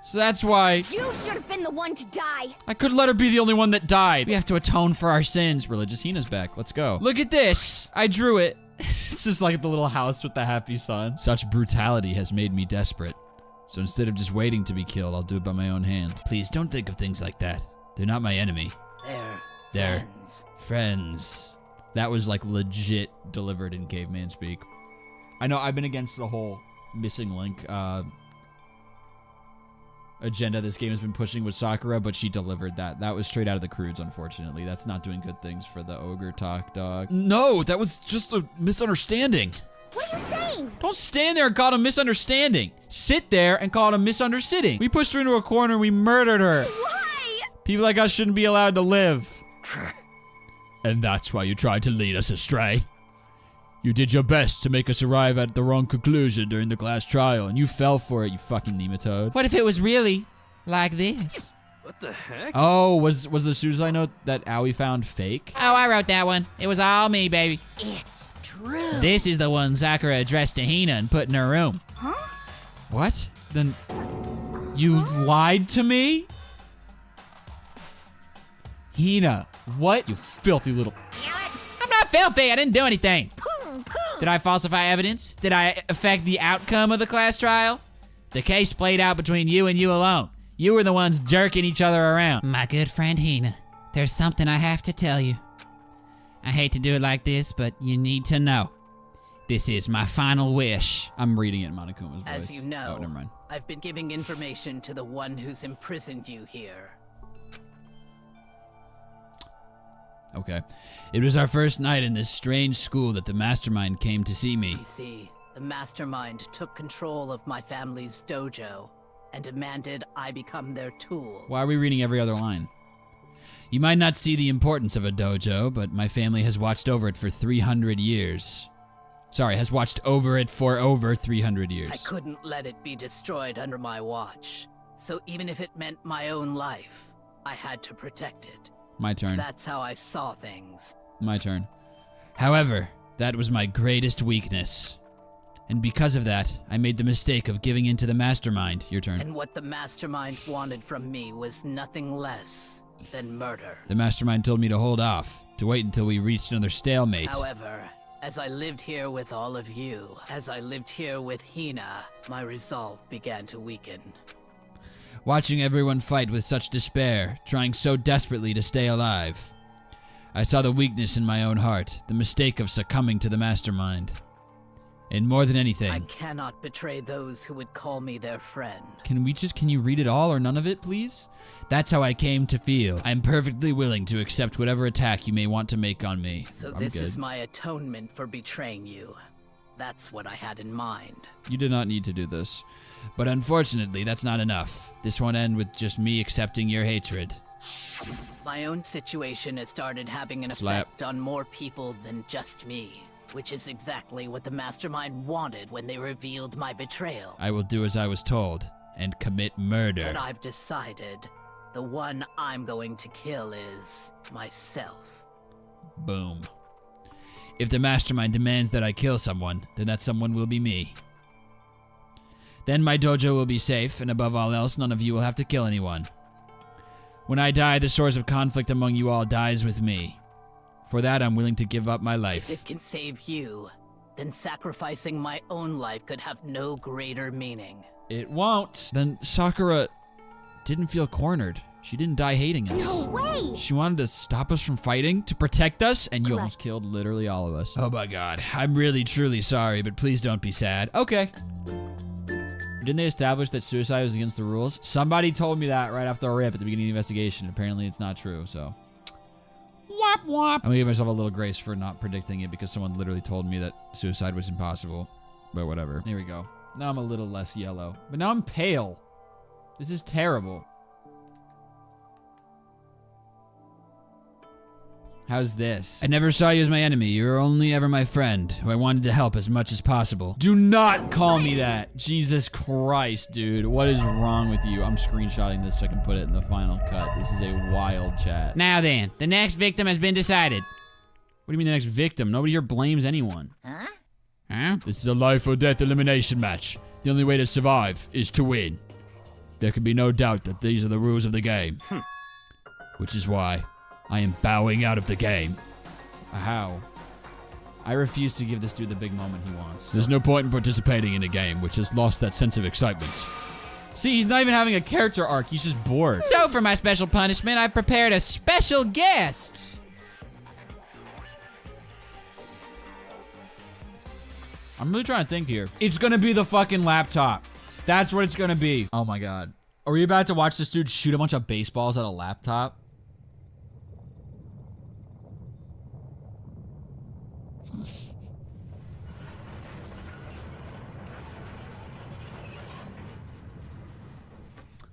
So that's why... You should have been the one to die. I couldn't let her be the only one that died. We have to atone for our sins. Religious Hina's back. Let's go. Look at this. I drew it. It's just like the little house with the happy sun. Such brutality has made me desperate. So instead of just waiting to be killed, I'll do it by my own hand. Please don't think of things like that. They're not my enemy. They're friends. That was like legit delivered in caveman speak. I know I've been against the whole missing link agenda this game has been pushing with Sakura, but she delivered that. That was straight out of the Croods, unfortunately. That's not doing good things for the ogre talk dog. No, that was just a misunderstanding. What are you saying? Don't stand there and call it a misunderstanding. Sit there and call it a misunderstanding. We pushed her into a corner and we murdered her. Why? People like us shouldn't be allowed to live. And that's why you tried to lead us astray. You did your best to make us arrive at the wrong conclusion during the class trial, And you fell for it, you fucking nematode. What if it was really like this? What the heck? Oh, was the suicide note that Aoi found fake? Oh, I wrote that one. It was all me, baby. It's true. This is the one Sakura addressed to Hina and put in her room. Huh? What? Then you lied to me? Hina, what? You filthy little... Damn it. I'm not filthy. I didn't do anything. Did I falsify evidence? Did I affect the outcome of the class trial? The case played out between you and you alone. You were the ones jerking each other around. My good friend Hina, there's something I have to tell you. I hate to do it like this, but you need to know. This is my final wish. I'm reading it in Monokuma's voice. As you know, oh, never mind. I've been giving information to the one who's imprisoned you here. Okay. It was our first night in this strange school that the mastermind came to see me. You see, the mastermind took control of my family's dojo and demanded I become their tool. Why are we reading every other line? You might not see the importance of a dojo, but my family has watched over it for 300 years. Sorry, has watched over it for over 300 years. I couldn't let it be destroyed under my watch. So even if it meant my own life, I had to protect it. My turn. That's how I saw things. My turn. However, that was my greatest weakness. And because of that, I made the mistake of giving in to the mastermind. Your turn. And what the mastermind wanted from me was nothing less than murder. The mastermind told me to hold off, to wait until we reached another stalemate. However, as I lived here with all of you, as I lived here with Hina, my resolve began to weaken. Watching everyone fight with such despair, trying so desperately to stay alive, I saw the weakness in my own heart, the mistake of succumbing to the mastermind. And more than anything... I cannot betray those who would call me their friend. Can you read it all or none of it, please? That's how I came to feel. I'm perfectly willing to accept whatever attack you may want to make on me. So this is my atonement for betraying you. That's what I had in mind. You did not need to do this. But unfortunately, that's not enough. This won't end with just me accepting your hatred. My own situation has started having an effect on more people than just me. Which is exactly what the mastermind wanted when they revealed my betrayal. I will do as I was told, and commit murder. But I've decided the one I'm going to kill is myself. Boom. If the mastermind demands that I kill someone, then that someone will be me. Then my dojo will be safe, and above all else, none of you will have to kill anyone. When I die, the source of conflict among you all dies with me. For that, I'm willing to give up my life. If it can save you, then sacrificing my own life could have no greater meaning. It won't. Then Sakura didn't feel cornered. She didn't die hating us. No way! She wanted to stop us from fighting, to protect us, and you almost killed literally all of us. Oh my god. I'm really, truly sorry, but please don't be sad. Okay. Didn't they establish that suicide was against the rules? Somebody told me that right after the rip at the beginning of the investigation. Apparently it's not true, so... Wop wop. I'm gonna give myself a little grace for not predicting it because someone literally told me that suicide was impossible. But whatever. Here we go. Now I'm a little less yellow. But now I'm pale. This is terrible. How's this? I never saw you as my enemy. You were only ever my friend, who I wanted to help as much as possible. Do not call me that. Jesus Christ, dude. What is wrong with you? I'm screenshotting this so I can put it in the final cut. This is a wild chat. Now then, the next victim has been decided. What do you mean the next victim? Nobody here blames anyone. Huh? Huh? This is a life or death elimination match. The only way to survive is to win. There can be no doubt that these are the rules of the game. Which is why I am bowing out of the game. How? I refuse to give this dude the big moment he wants. There's no point in participating in a game which has lost that sense of excitement. See, he's not even having a character arc. He's just bored. So for my special punishment, I've prepared a special guest. I'm really trying to think here. It's gonna be the fucking laptop. That's what it's gonna be. Oh my god. Are we about to watch this dude shoot a bunch of baseballs at a laptop?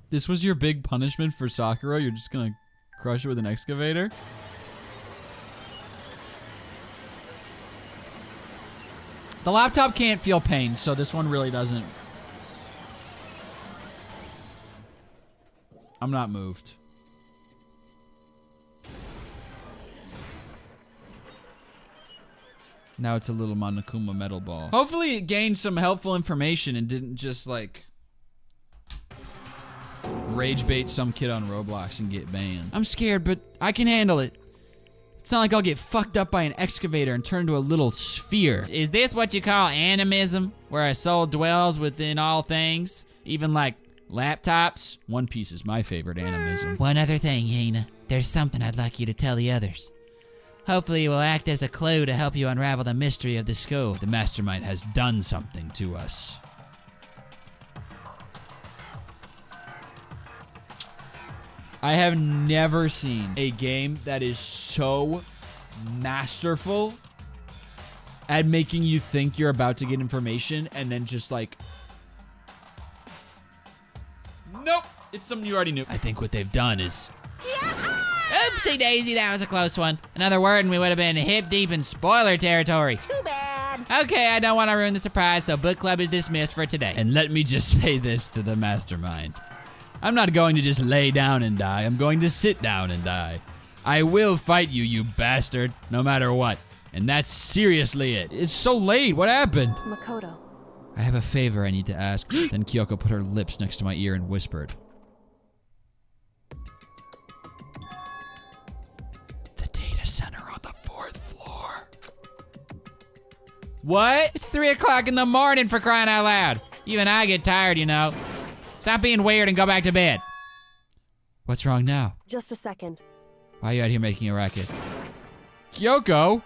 This was your big punishment for Sakura? You're just gonna crush it with an excavator? The laptop can't feel pain, so this one really doesn't. I'm not moved. Now it's a little Monokuma metal ball. Hopefully it gained some helpful information and didn't just like rage bait some kid on Roblox and get banned. I'm scared, but I can handle it. It's not like I'll get fucked up by an excavator and turn into a little sphere. Is this what you call animism? Where a soul dwells within all things? Even like laptops? One Piece is my favorite animism. One other thing, Hina. There's something I'd like you to tell the others. Hopefully it will act as a clue to help you unravel the mystery of the school. The mastermind has done something to us. I have never seen a game that is so masterful at making you think you're about to get information and then just like, nope, it's something you already knew. I think what they've done is... Oopsie daisy, that was a close one. Another word and we would have been hip deep in spoiler territory. Too bad. Okay, I don't want to ruin the surprise, so book club is dismissed for today. And let me just say this to the mastermind. I'm not going to just lay down and die. I'm going to sit down and die. I will fight you, you bastard, no matter what. And that's seriously it. It's so late. What happened? Makoto, I have a favor I need to ask. Then Kyoko put her lips next to my ear and whispered. The data center on the 4th floor. What? It's 3 o'clock in the morning, for crying out loud. Even I get tired, you know. Stop being weird and go back to bed. What's wrong now? Just a second. Why are you out here making a racket? Kyoko?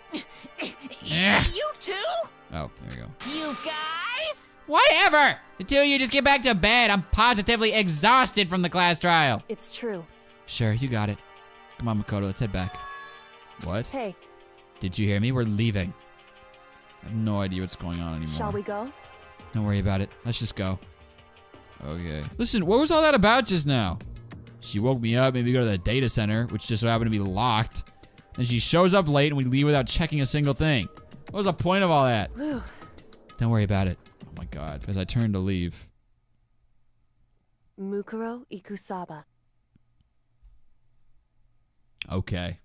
You too? Oh, there you go. You guys? Whatever! The two of you just get back to bed. I'm positively exhausted from the class trial. It's true. Sure, you got it. Come on, Makoto, let's head back. What? Hey, Did you hear me? We're leaving. I have no idea what's going on anymore. shall we go? Don't worry about it. Let's just go. Okay. Listen, what was all that about just now? She woke me up, made me go to the data center, which just so happened to be locked. Then she shows up late and we leave without checking a single thing. What was the point of all that? Whew. Don't worry about it. Oh my god. As I turned to leave. Mukuro Ikusaba. Okay.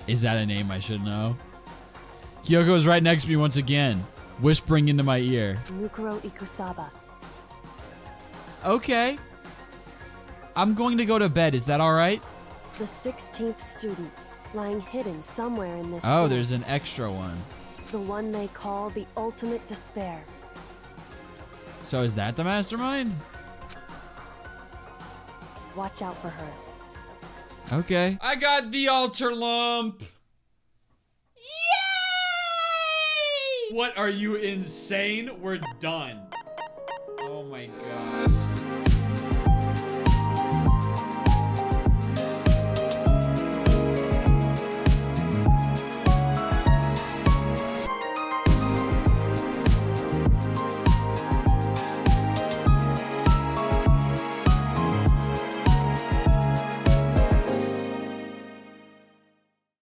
Is that a name I should know? Kyoko is right next to me once again, whispering into my ear. Mukuro Ikusaba. Okay. I'm going to go to bed. Is that all right? The 16th student, lying hidden somewhere in this Oh, school. there's an extra one. The one they call the ultimate despair. So is that the mastermind? Watch out for her. Okay. I got the altar lump. Yay! What, are you insane? We're done.